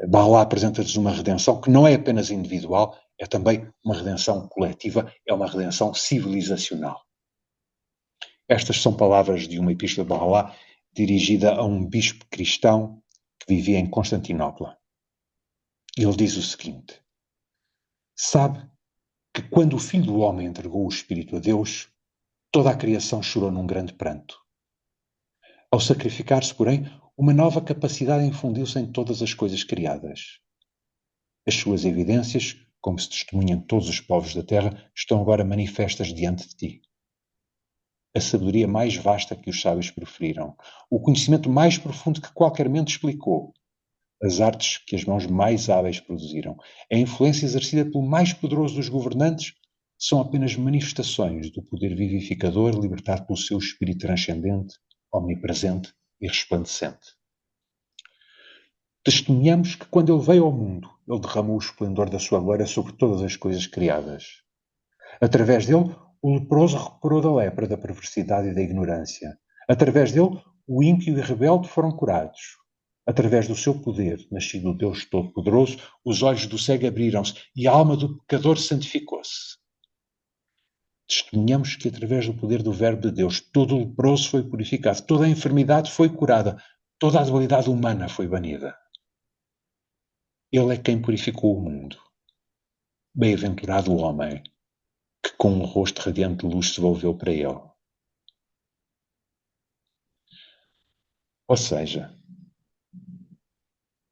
Baha'u'lláh apresenta-nos uma redenção que não é apenas individual, é também uma redenção coletiva, é uma redenção civilizacional. Estas são palavras de uma epístola de Baha'u'lláh dirigida a um bispo cristão que vivia em Constantinopla. Ele diz o seguinte: sabe que quando o Filho do Homem entregou o Espírito a Deus, toda a criação chorou num grande pranto. Ao sacrificar-se, porém, uma nova capacidade infundiu-se em todas as coisas criadas. As suas evidências, como se testemunham todos os povos da terra, estão agora manifestas diante de ti. A sabedoria mais vasta que os sábios proferiram, o conhecimento mais profundo que qualquer mente explicou, as artes que as mãos mais hábeis produziram, a influência exercida pelo mais poderoso dos governantes, são apenas manifestações do poder vivificador libertado pelo seu espírito transcendente, omnipresente e resplandecente. Testemunhamos que quando ele veio ao mundo, ele derramou o esplendor da sua glória sobre todas as coisas criadas. Através dele, o leproso recuperou da lepra, da perversidade e da ignorância. Através dele, o ímpio e o rebelde foram curados. Através do seu poder, nascido do Deus Todo-Poderoso, os olhos do cego abriram-se e a alma do pecador santificou-se. Testemunhamos que através do poder do Verbo de Deus, todo o leproso foi purificado, toda a enfermidade foi curada, toda a debilidade humana foi banida. Ele é quem purificou o mundo. Bem-aventurado o homem que com um rosto radiante de luz se volveu para ele. Ou seja,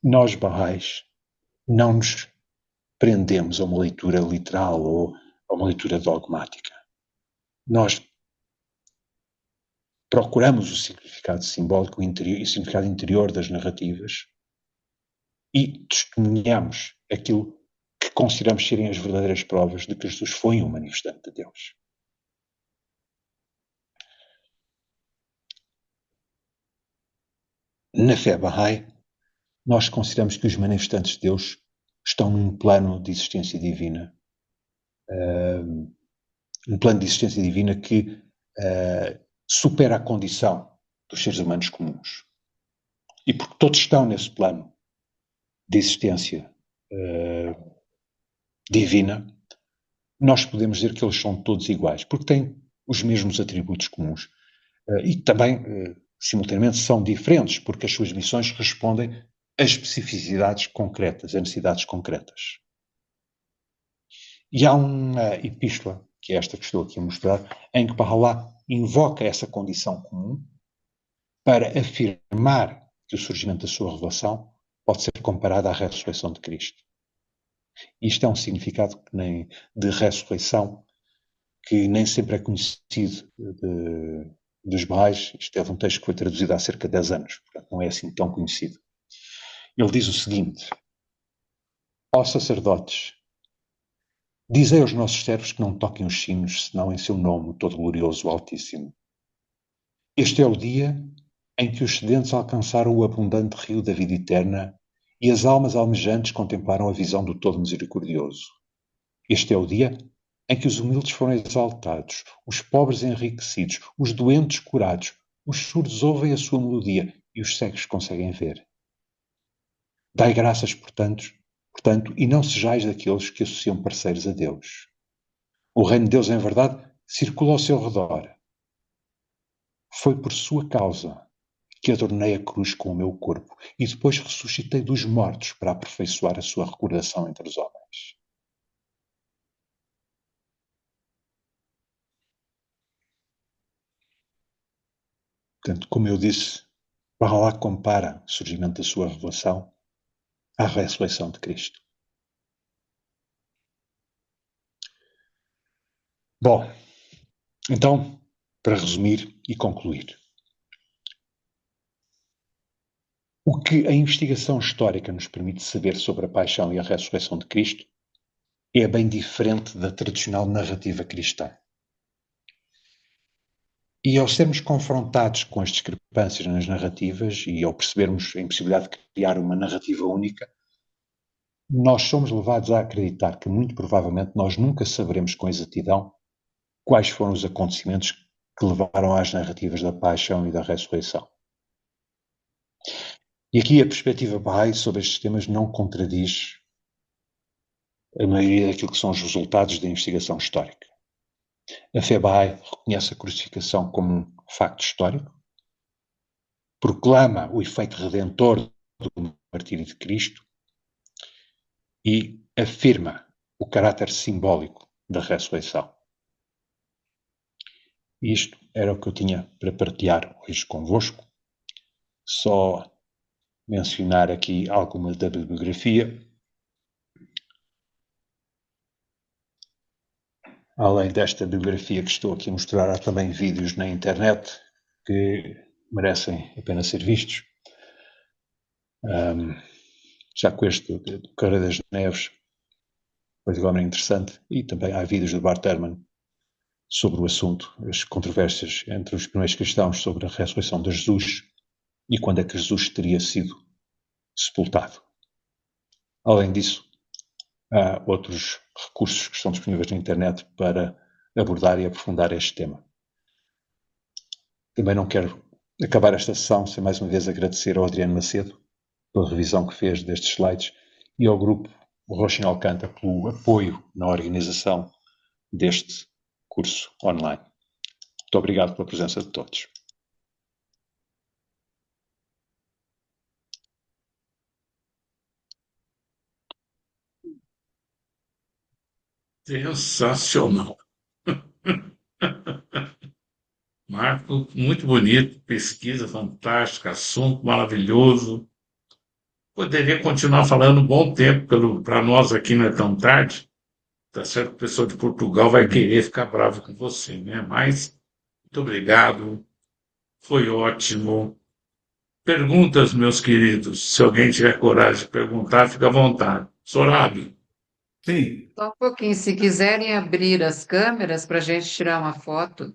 nós Baha'is não nos prendemos a uma leitura literal ou a uma leitura dogmática. Nós procuramos o significado simbólico e o significado interior das narrativas e testemunhamos aquilo que consideramos serem as verdadeiras provas de que Jesus foi um manifestante de Deus. Na fé Bahá'í, nós consideramos que os manifestantes de Deus estão num plano de existência divina, um plano de existência divina que supera a condição dos seres humanos comuns. E porque todos estão nesse plano de existência divina, nós podemos dizer que eles são todos iguais, porque têm os mesmos atributos comuns. E também, simultaneamente, são diferentes, porque as suas missões respondem a especificidades concretas, a necessidades concretas. E há uma epístola, que é esta que estou aqui a mostrar, em que Baha'u'lláh invoca essa condição comum para afirmar que o surgimento da sua revelação pode ser comparado à ressurreição de Cristo. Isto é um significado de ressurreição que nem sempre é conhecido dos Baha'is. Isto é de um texto que foi traduzido há cerca de 10 anos, portanto não é assim tão conhecido. Ele diz o seguinte: ó sacerdotes, dizei aos nossos servos que não toquem os sinos, senão em seu nome, o todo-glorioso, o Altíssimo. Este é o dia em que os sedentes alcançaram o abundante rio da vida eterna e as almas almejantes contemplaram a visão do Todo-Misericordioso. Este é o dia em que os humildes foram exaltados, os pobres enriquecidos, os doentes curados, os surdos ouvem a sua melodia e os cegos conseguem ver. Dai graças, portanto, e não sejais daqueles que associam parceiros a Deus. O reino de Deus, em verdade, circula ao seu redor. Foi por sua causa que adornei a cruz com o meu corpo e depois ressuscitei dos mortos para aperfeiçoar a sua recordação entre os homens. Portanto, como eu disse, Baha'u'lláh compara o surgimento da sua revelação à ressurreição de Cristo. Bom, então, para resumir e concluir. O que a investigação histórica nos permite saber sobre a paixão e a ressurreição de Cristo é bem diferente da tradicional narrativa cristã. E ao sermos confrontados com as discrepâncias nas narrativas e ao percebermos a impossibilidade de criar uma narrativa única, nós somos levados a acreditar que, muito provavelmente, nós nunca saberemos com exatidão quais foram os acontecimentos que levaram às narrativas da paixão e da ressurreição. E aqui a perspectiva Bahá'í sobre estes temas não contradiz a maioria daquilo que são os resultados da investigação histórica. A fé Bahá'í reconhece a crucificação como um facto histórico, proclama o efeito redentor do martírio de Cristo e afirma o caráter simbólico da ressurreição. Isto era o que eu tinha para partilhar hoje convosco. Só mencionar aqui alguma da bibliografia. Além desta bibliografia que estou aqui a mostrar, há também vídeos na internet que merecem a pena ser vistos. Já com este do Cara das Neves, particularmente interessante, e também há vídeos do Bart Ehrman sobre o assunto, as controvérsias entre os primeiros cristãos sobre a ressurreição de Jesus e quando é que Jesus teria sido sepultado. Além disso, há outros recursos que estão disponíveis na internet para abordar e aprofundar este tema. Também não quero acabar esta sessão sem mais uma vez agradecer ao Adriano Macedo pela revisão que fez destes slides e ao grupo Rochin Alcântara pelo apoio na organização deste curso online. Muito obrigado pela presença de todos. Sensacional. Marco, muito bonito, pesquisa fantástica, assunto maravilhoso. Poderia continuar falando um bom tempo, para nós aqui não é tão tarde. Tá certo que o pessoal de Portugal vai querer ficar bravo com você, né? Mas, muito obrigado, foi ótimo. Perguntas, meus queridos, se alguém tiver coragem de perguntar, fica à vontade. Sorab. Sim, Só um pouquinho, se quiserem abrir as câmeras para a gente tirar uma foto.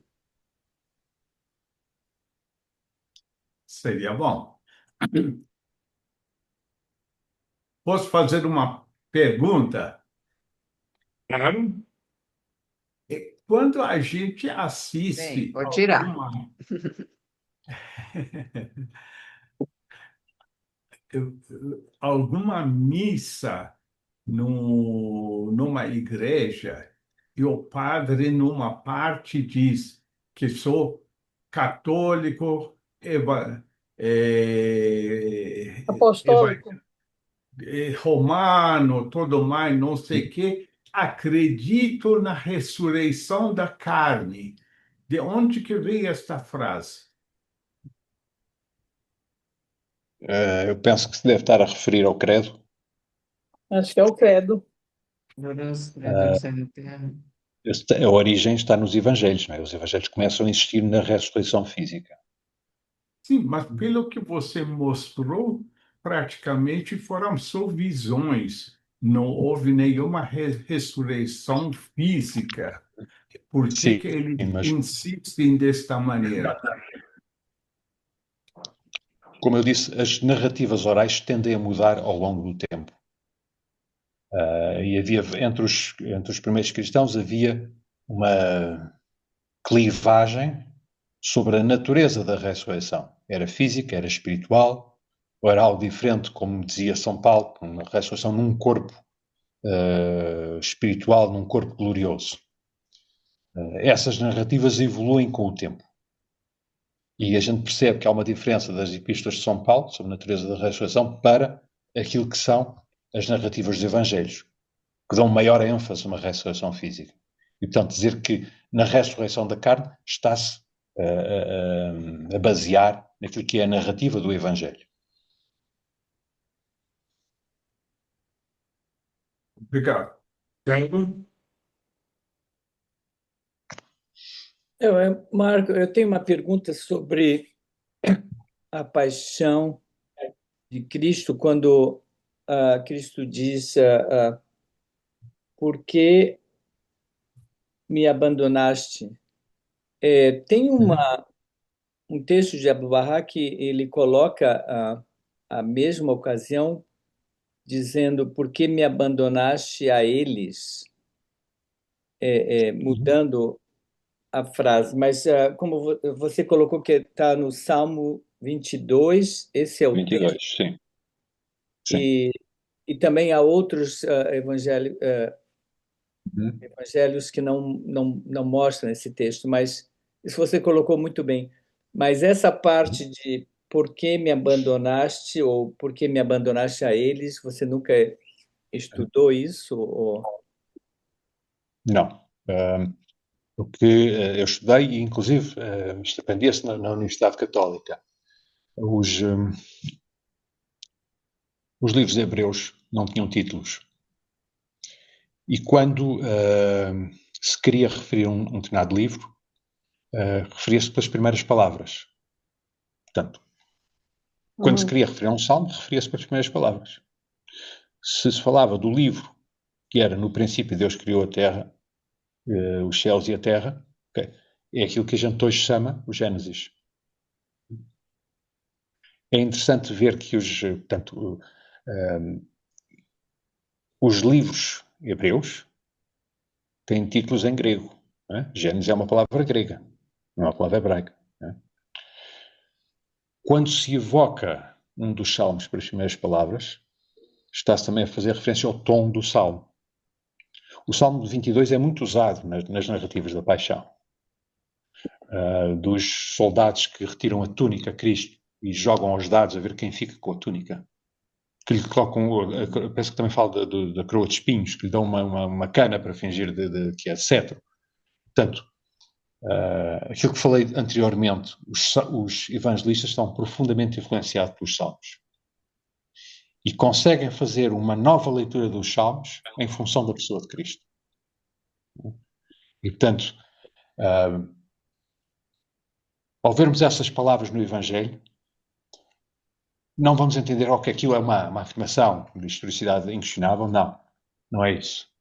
seria bom. Posso fazer uma pergunta? Claro. Quando a gente Bem, assiste pode tirar. alguma missa numa igreja e o padre, numa parte, diz que sou católico, Apostólico. romano, tudo mais, não sei o quê, acredito na ressurreição da carne. De onde que veio esta frase? Eu penso que se deve estar a referir ao credo. Acho que é o credo. Glorioso, Deus eterno. A origem está nos evangelhos, não é? Os evangelhos começam a existir na ressurreição física. Sim, mas pelo que você mostrou, praticamente foram só visões. Não houve nenhuma ressurreição física. Por que Sim, que eles mas insistem desta maneira? como eu disse, as narrativas orais tendem a mudar ao longo do tempo. E havia, entre os primeiros cristãos, havia uma clivagem sobre a natureza da ressurreição. Era física, era espiritual, ou era algo diferente, como dizia São Paulo, uma ressurreição num corpo espiritual, num corpo glorioso. Essas narrativas evoluem com o tempo. E a gente percebe que há uma diferença das epístolas de São Paulo, sobre a natureza da ressurreição, para aquilo que são as narrativas dos evangelhos, que dão maior ênfase a uma ressurreição física. E, portanto, dizer que na ressurreição da carne está-se a basear naquilo que é a narrativa do evangelho. Obrigado. Thiago? Marco, eu tenho uma pergunta sobre a paixão de Cristo quando Cristo diz por que me abandonaste? Tem um texto de Abdu'l-Bahá que ele coloca a mesma ocasião dizendo por que me abandonaste a eles, mudando a frase, mas como você colocou que está no Salmo 22, esse é o 22, texto, sim. Sim. e também há outros evangelhos Uhum. que não mostram esse texto, mas isso você colocou muito bem. Mas essa parte de por que me abandonaste ou por que me abandonaste a eles, você nunca estudou isso? Não. Porque eu estudei, e inclusive isto aprendia-se na Universidade Católica. Os livros hebreus não tinham títulos. E quando se queria referir um determinado livro, referia-se pelas primeiras palavras. Portanto, quando se queria referir a um salmo, referia-se pelas primeiras palavras. Se falava do livro, que era no princípio Deus criou a terra, os céus e a terra, okay, é aquilo que a gente hoje chama o Gênesis. É interessante ver que os livros hebreus têm títulos em grego. Gênesis é uma palavra grega, não é uma palavra hebraica. Quando se evoca um dos salmos pelas primeiras palavras, está-se também a fazer referência ao tom do salmo. O Salmo 22 é muito usado nas narrativas da paixão. Dos soldados que retiram a túnica a Cristo e jogam aos dados a ver quem fica com a túnica. Que lhe colocam, penso que também fala da coroa de espinhos, que lhe dão uma cana para fingir que é cetro. Portanto, aquilo que falei anteriormente, os evangelistas estão profundamente influenciados pelos salmos. E conseguem fazer uma nova leitura dos salmos em função da pessoa de Cristo. E, portanto, ao vermos essas palavras no Evangelho, não vamos entender que aquilo é uma afirmação de historicidade inquestionável. Não é isso.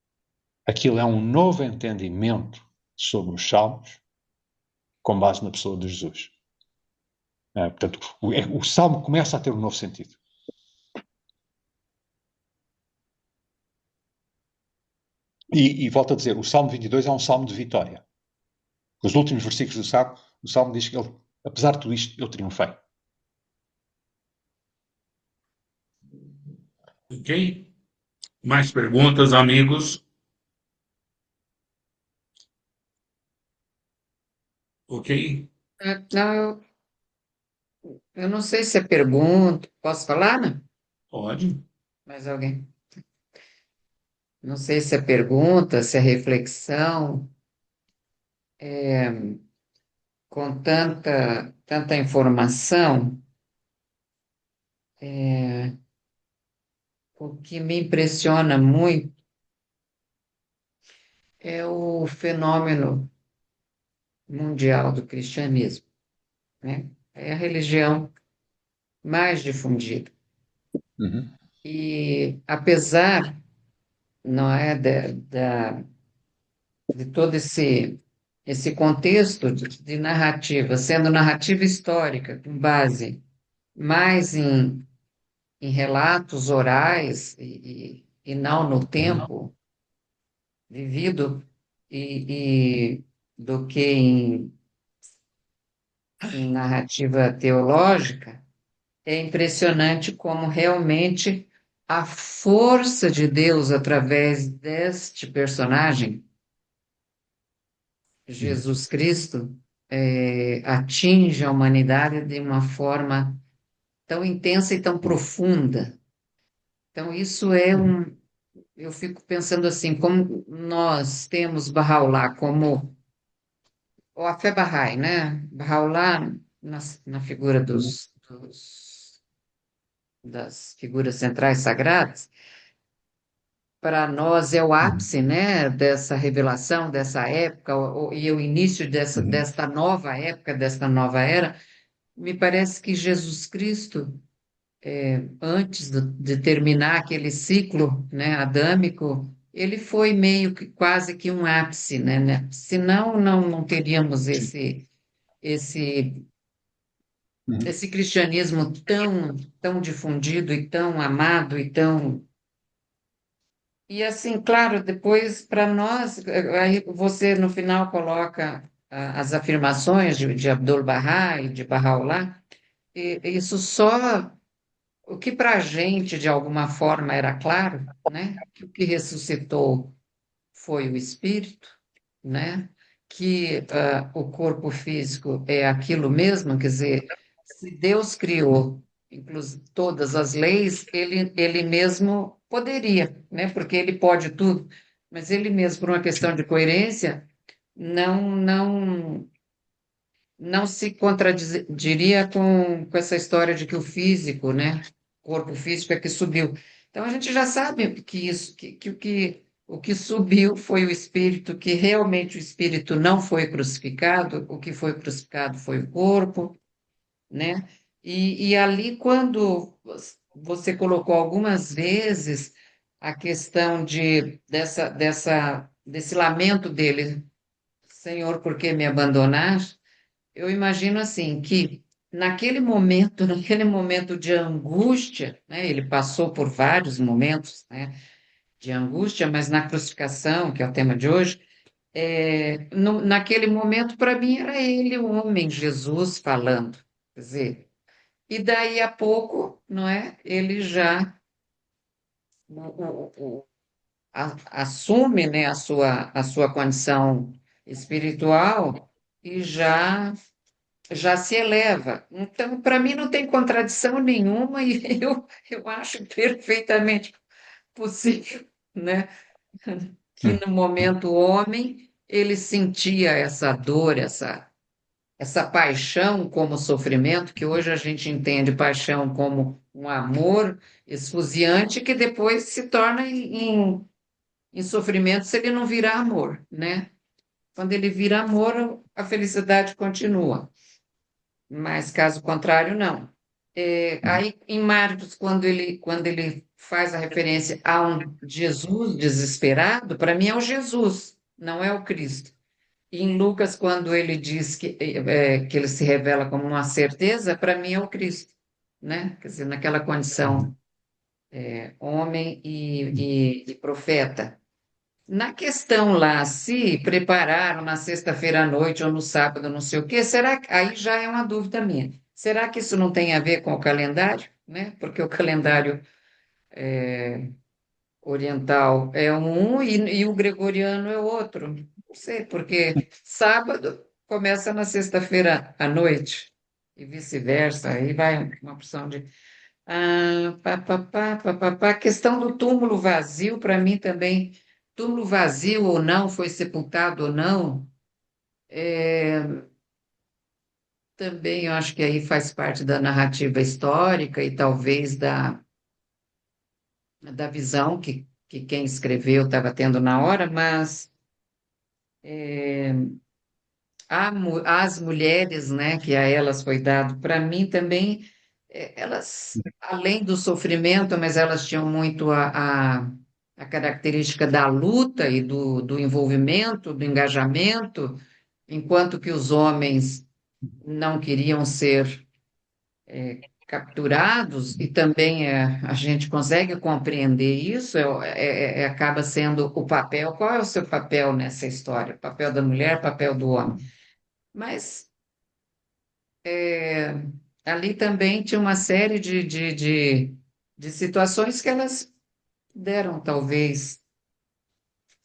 Aquilo é um novo entendimento sobre os salmos com base na pessoa de Jesus. Portanto, o salmo começa a ter um novo sentido. E volto a dizer, o Salmo 22 é um salmo de vitória. Os últimos versículos do salmo diz que ele, apesar de tudo isto, eu triunfei. Ok? Mais perguntas, amigos? Ok? Não, eu não sei se é pergunta. Posso falar, né? Pode. Mais alguém? Não sei se é pergunta, se é reflexão. Com tanta informação, o que me impressiona muito é o fenômeno mundial do cristianismo, né? É a religião mais difundida. Uhum. E apesar, não é, de todo esse contexto de narrativa, sendo narrativa histórica, com base mais em relatos orais e não no tempo vivido do que em narrativa teológica, é impressionante como realmente a força de Deus através deste personagem, Jesus Cristo, atinge a humanidade de uma forma tão intensa e tão profunda. Então, isso eu fico pensando assim, como nós temos Bahá'u'lláh como, ou a fé Bahá'í, né? Bahá'u'lláh na figura das figuras centrais sagradas, para nós é o ápice, né, dessa revelação, dessa época, e o início desta nova época, desta nova era. Me parece que Jesus Cristo antes de terminar aquele ciclo, né, adâmico, ele foi meio que quase que um ápice, né? Senão não teríamos esse Uhum. esse cristianismo tão difundido e tão amado e tão. E assim, claro, depois para nós, aí você no final coloca as afirmações de Abdul-Bahá e de Bahá'u'lláh, e isso só, o que para a gente de alguma forma era claro, né? Que o que ressuscitou foi o espírito, né? Que o corpo físico é aquilo mesmo, quer dizer, se Deus criou inclusive todas as leis, ele mesmo poderia, né? Porque ele pode tudo, mas ele mesmo, por uma questão de coerência, não não não se contradiria com essa história de que o físico, né? O corpo físico é que subiu. Então a gente já sabe que isso, que o que subiu foi o espírito, que realmente o espírito não foi crucificado, o que foi crucificado foi o corpo, né? E ali, quando você colocou algumas vezes a questão desse lamento dele, Senhor, por que me abandonaste? Eu imagino assim que naquele momento de angústia, né? Ele passou por vários momentos, né, de angústia, mas na crucificação, que é o tema de hoje, naquele momento, para mim, era ele, o homem, Jesus, falando. Quer dizer, e daí a pouco, não é? Ele já assume, né, a sua condição espiritual e já se eleva. Então, para mim, não tem contradição nenhuma e eu acho perfeitamente possível, né, que no momento homem ele sentia essa dor, essa paixão como sofrimento, que hoje a gente entende paixão como um amor esfuziante, que depois se torna em sofrimento se ele não virar amor, né? Quando ele vira amor, a felicidade continua, mas caso contrário, não. Aí, em Marcos, quando ele faz a referência a um Jesus desesperado, para mim é o Jesus, não é o Cristo. E em Lucas, quando ele diz que ele se revela como uma certeza, para mim é o Cristo, né? Quer dizer, naquela condição, homem e profeta. Na questão lá, se prepararam na sexta-feira à noite ou no sábado, não sei o quê, será que aí já é uma dúvida minha. Será que isso não tem a ver com o calendário, né? Porque o calendário oriental é um e o gregoriano é outro. Não sei, porque sábado começa na sexta-feira à noite e vice-versa. Aí vai uma opção de. Pá, pá, pá, pá, pá, pá. A questão do túmulo vazio, para mim também, túmulo vazio ou não, foi sepultado ou não, também eu acho que aí faz parte da narrativa histórica e talvez da visão que quem escreveu estava tendo na hora, mas as mulheres, né, que a elas foi dado, para mim também, elas, além do sofrimento, mas elas tinham muito a característica da luta e do envolvimento, do engajamento, enquanto que os homens não queriam ser capturados, e também a gente consegue compreender isso, acaba sendo o papel. Qual é o seu papel nessa história? O papel da mulher, o papel do homem? Mas ali também tinha uma série de situações que elas puderam, talvez,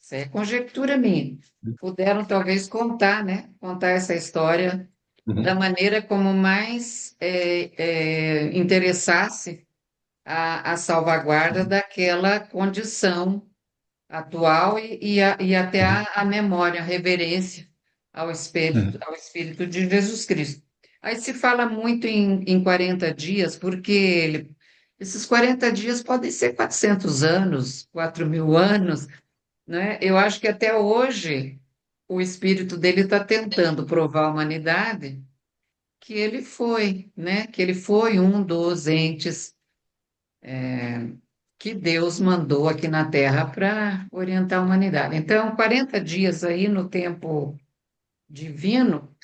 isso é conjectura minha, puderam talvez contar, né? Contar essa história da Uhum. maneira como mais interessasse a salvaguarda daquela condição atual e até Uhum. a memória, a reverência Uhum. ao Espírito de Jesus Cristo. Aí se fala muito em 40 dias, porque esses 40 dias podem ser 400 anos, 4.000 anos, né? Eu acho que até hoje o espírito dele está tentando provar à humanidade que ele foi, né? Que ele foi um dos entes que Deus mandou aqui na Terra para orientar a humanidade. Então, 40 dias aí no tempo divino,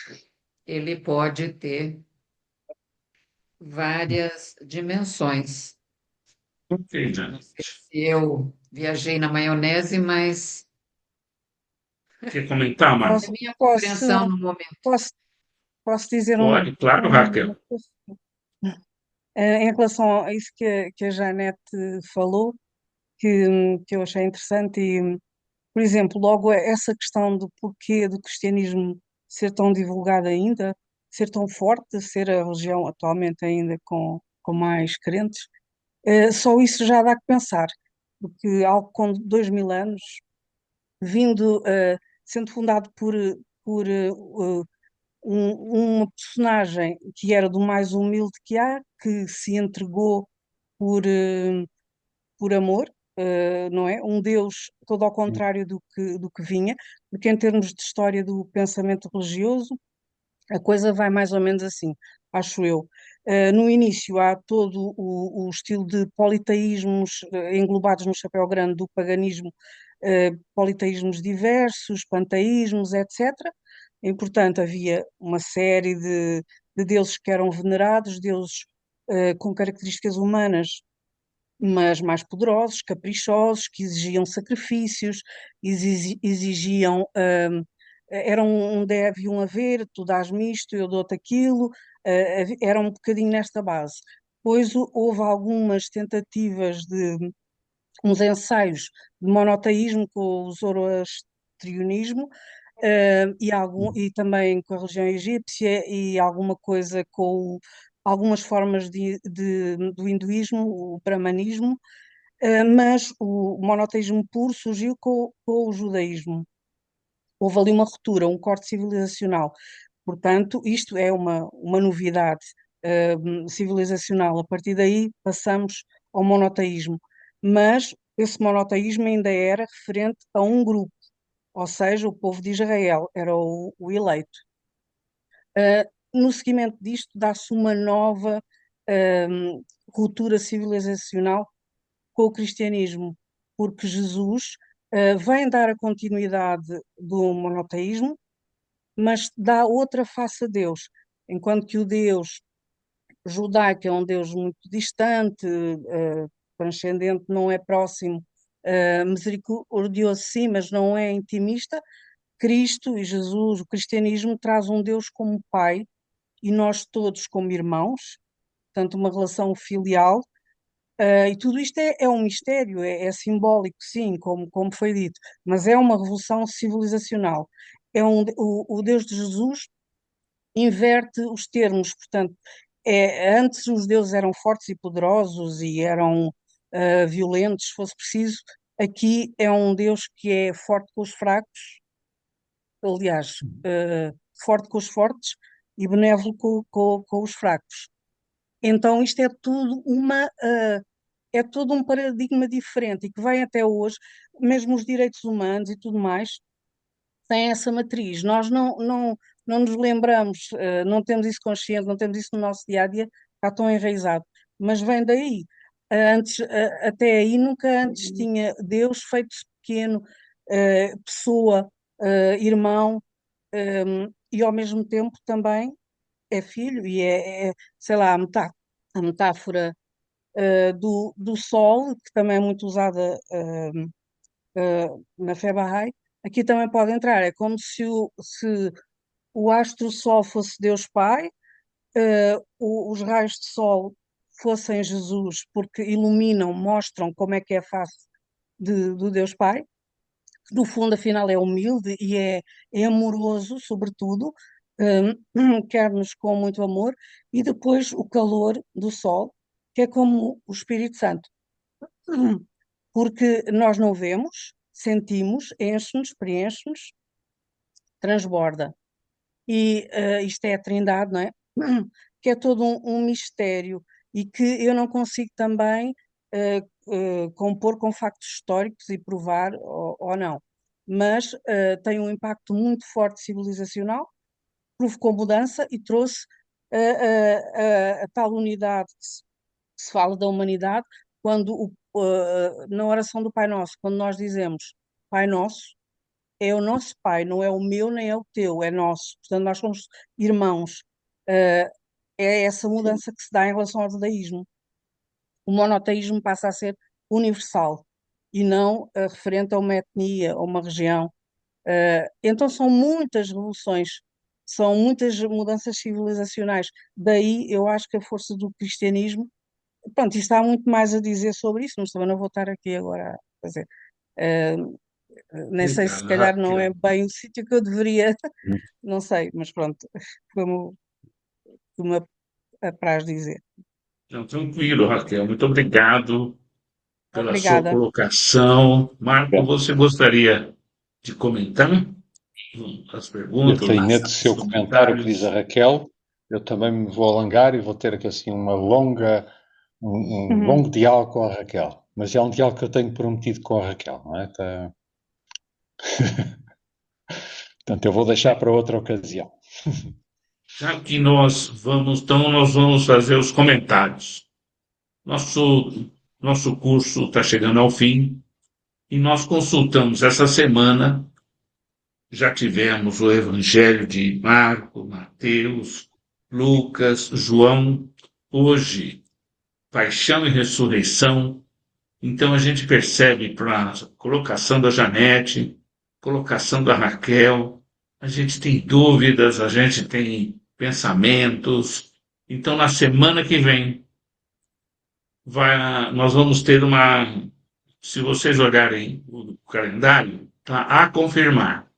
ele pode ter várias dimensões. Ok, Não Janet. sei se eu viajei na maionese, mas Quer comentar, é Marco? minha Posso, compreensão no momento. posso, posso dizer Pode, claro, uma Raquel. coisa? Em relação a isso que a Janete falou, que eu achei interessante, e, por exemplo, logo essa questão do porquê do cristianismo ser tão divulgado ainda, ser tão forte, ser a religião atualmente ainda com mais crentes, só isso já dá que pensar, porque algo com 2000 anos, vindo, sendo fundado por uma personagem que era do mais humilde que há, que se entregou por, por amor, não é? Um Deus todo ao contrário do que vinha, porque em termos de história do pensamento religioso, a coisa vai mais ou menos assim, acho eu. No início há todo o estilo de politeísmos englobados no chapéu grande do paganismo, politeísmos diversos, panteísmos, etc. E, portanto, havia uma série de deuses que eram venerados, deuses com características humanas, mas mais poderosos, caprichosos, que exigiam sacrifícios, exigiam, era um deve e um haver, tu dás-me isto, eu dou-te aquilo, era um bocadinho nesta base. Depois houve algumas tentativas uns ensaios de monoteísmo com o zoroastrionismo, e também com a religião egípcia e alguma coisa com algumas formas do hinduísmo, o brahmanismo, mas o monoteísmo puro surgiu com o judaísmo. Houve ali uma ruptura, um corte civilizacional. Portanto, isto é uma novidade civilizacional. A partir daí passamos ao monoteísmo. Mas esse monoteísmo ainda era referente a um grupo, ou seja, o povo de Israel, era o eleito. No seguimento disto, dá-se uma nova ruptura civilizacional com o cristianismo, porque Jesus vem dar a continuidade do monoteísmo, mas dá outra face a Deus, enquanto que o Deus judaico é um Deus muito distante, transcendente, não é próximo, misericordioso sim, mas não é intimista. Cristo e Jesus, o cristianismo, traz um Deus como Pai e nós todos como irmãos, portanto, uma relação filial. E tudo isto é um mistério, é simbólico, sim, como foi dito, mas é uma revolução civilizacional. O Deus de Jesus inverte os termos, portanto, antes os deuses eram fortes e poderosos e eram violentos, se fosse preciso. Aqui é um Deus que é forte com os fracos, aliás, forte com os fortes e benévolo com os fracos. Então isto é todo um paradigma diferente e que vem até hoje, mesmo os direitos humanos e tudo mais, têm essa matriz. Nós não nos lembramos, não temos isso consciente, não temos isso no nosso dia a dia, está tão enraizado. Mas vem daí. Antes, até aí, nunca antes tinha Deus feito-se pequeno, pessoa, irmão, e ao mesmo tempo também é filho, e sei lá, a metáfora do sol, que também é muito usada na fé Bahá'í, aqui também pode entrar. É como se o astro Sol fosse Deus Pai, os raios de sol fossem Jesus, porque iluminam, mostram como é que é a face do Deus Pai, que no fundo, afinal, é humilde e é amoroso, sobretudo, quer-nos com muito amor, e depois o calor do sol, que é como o Espírito Santo. Porque nós não vemos, sentimos, enche-nos, preenche-nos, transborda. E isto é a Trindade, não é? Que é todo um mistério e que eu não consigo também compor com factos históricos e provar ou não. Mas tem um impacto muito forte civilizacional, provocou mudança e trouxe a tal unidade se fala da humanidade, quando na oração do Pai Nosso, quando nós dizemos Pai Nosso, é o nosso Pai, não é o meu nem é o teu, é nosso. Portanto, nós somos irmãos. Uh, É essa mudança que se dá em relação ao judaísmo. O monoteísmo passa a ser universal e não referente a uma etnia ou uma região. Então são muitas revoluções, são muitas mudanças civilizacionais. Daí eu acho que a força do cristianismo, pronto, isto há muito mais a dizer sobre isso, mas também não vou estar aqui agora a fazer. Nem sei se Obrigado, calhar não é Raquel. bem o sítio que eu deveria, não sei, mas pronto, como me apraz dizer. Não, tranquilo, Raquel. Muito obrigado pela sua Obrigada. colocação. Marco, Bem, você gostaria de comentar as eu perguntas, tenho medo, se os eu comentar o que diz a comentários? Raquel, eu também me vou alongar e vou ter aqui assim um longo diálogo com a Raquel. Mas é um diálogo que eu tenho prometido com a Raquel, não é? Portanto, eu vou deixar para outra ocasião. Já que nós vamos, então, nós vamos fazer os comentários. Nosso curso está chegando ao fim e nós consultamos essa semana. Já tivemos o Evangelho de Marcos, Mateus, Lucas, João. Hoje, Paixão e Ressurreição. Então a gente percebe para a colocação da Janete, colocação da Raquel, a gente tem dúvidas, a gente tem pensamentos. Então na semana que vem nós vamos ter se vocês olharem o calendário, está a confirmar.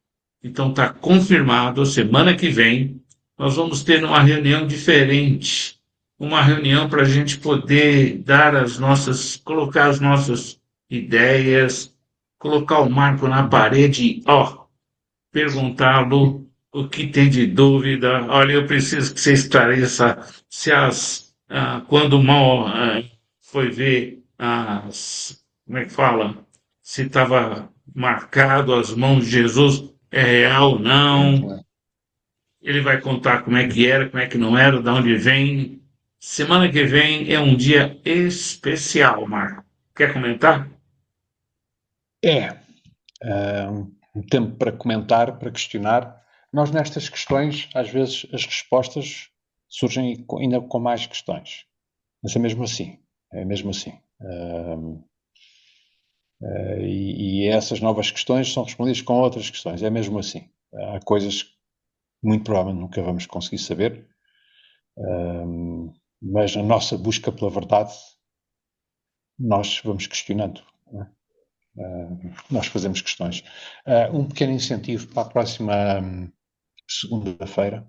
Então está confirmado, a semana que vem nós vamos ter uma reunião diferente, uma reunião para a gente poder colocar as nossas ideias, colocar o Marco na parede, perguntá-lo o que tem de dúvida. Olha, eu preciso que você esclareça quando o mal foi ver como é que fala? Se estava marcado as mãos de Jesus, é real ou não? Ele vai contar como é que era, como é que não era, de onde vem. Semana que vem é um dia especial, Marco. Quer comentar? É um tempo para comentar, para questionar. Nós, nestas questões, às vezes as respostas surgem ainda com mais questões. Mas é mesmo assim. É mesmo assim. E essas novas questões são respondidas com outras questões. É mesmo assim. Há coisas que muito provavelmente nunca vamos conseguir saber, mas na nossa busca pela verdade, nós vamos questionando. Não é? Nós fazemos questões. Um pequeno incentivo para a próxima segunda-feira.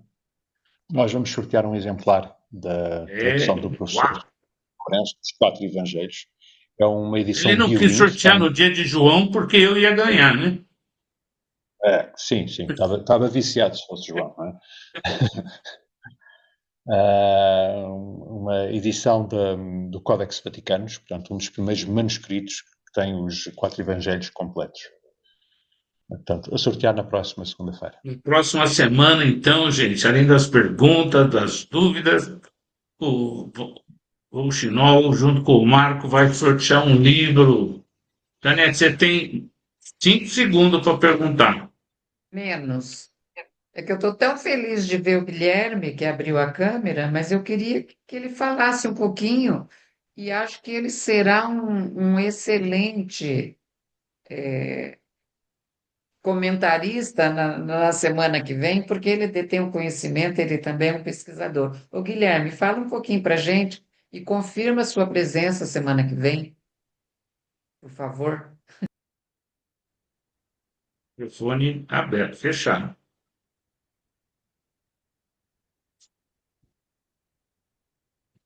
Nós vamos sortear um exemplar da tradução do professor Uau! Lourenço, dos 4 Evangelhos. É uma Ele edição não quis bilingue. sortear no dia de João porque eu ia ganhar, né? Sim, estava viciado se fosse João. Não é? Uma edição do Codex Vaticanus, portanto, um dos primeiros manuscritos que tem os 4 Evangelhos completos. Portanto, a sortear na próxima segunda-feira. Na próxima semana, então, gente, além das perguntas, das dúvidas, o Chinol, junto com o Marco, vai sortear um livro. Janete, você tem 5 segundos para perguntar. Menos. É que eu estou tão feliz de ver o Guilherme, que abriu a câmera, mas eu queria que ele falasse um pouquinho e acho que ele será um excelente comentarista na semana que vem, porque ele detém o conhecimento, ele também é um pesquisador. Ô, Guilherme, fala um pouquinho para a gente e confirma a sua presença semana que vem, por favor. Microfone aberto, fechado.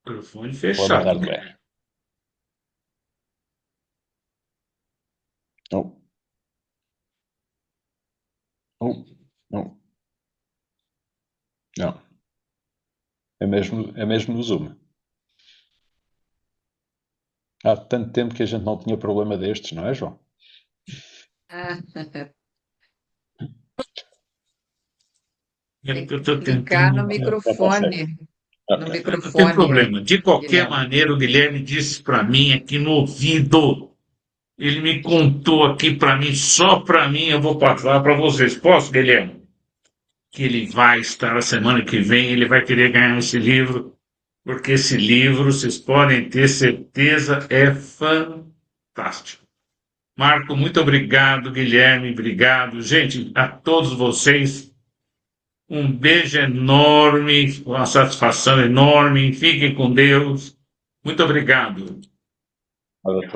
Microfone Vou mandar fechado. ver. Não. Não. Não. Não. É mesmo no Zoom. Há tanto tempo que a gente não tinha problema destes, não é, João? Ah, É tem que eu que estou clicar no tentando. Já está certo. microfone. no Não tem microfone aí, problema. De qualquer Guilherme. maneira, o Guilherme disse para mim aqui no ouvido. Ele me contou aqui para mim, só para mim, eu vou passar para vocês. Posso, Guilherme? Que ele vai estar a semana que vem, ele vai querer ganhar esse livro, porque esse livro, vocês podem ter certeza, é fantástico. Marco, muito obrigado, Guilherme, obrigado. Gente, a todos vocês, um beijo enorme, uma satisfação enorme. Fiquem com Deus. Muito obrigado. Olha,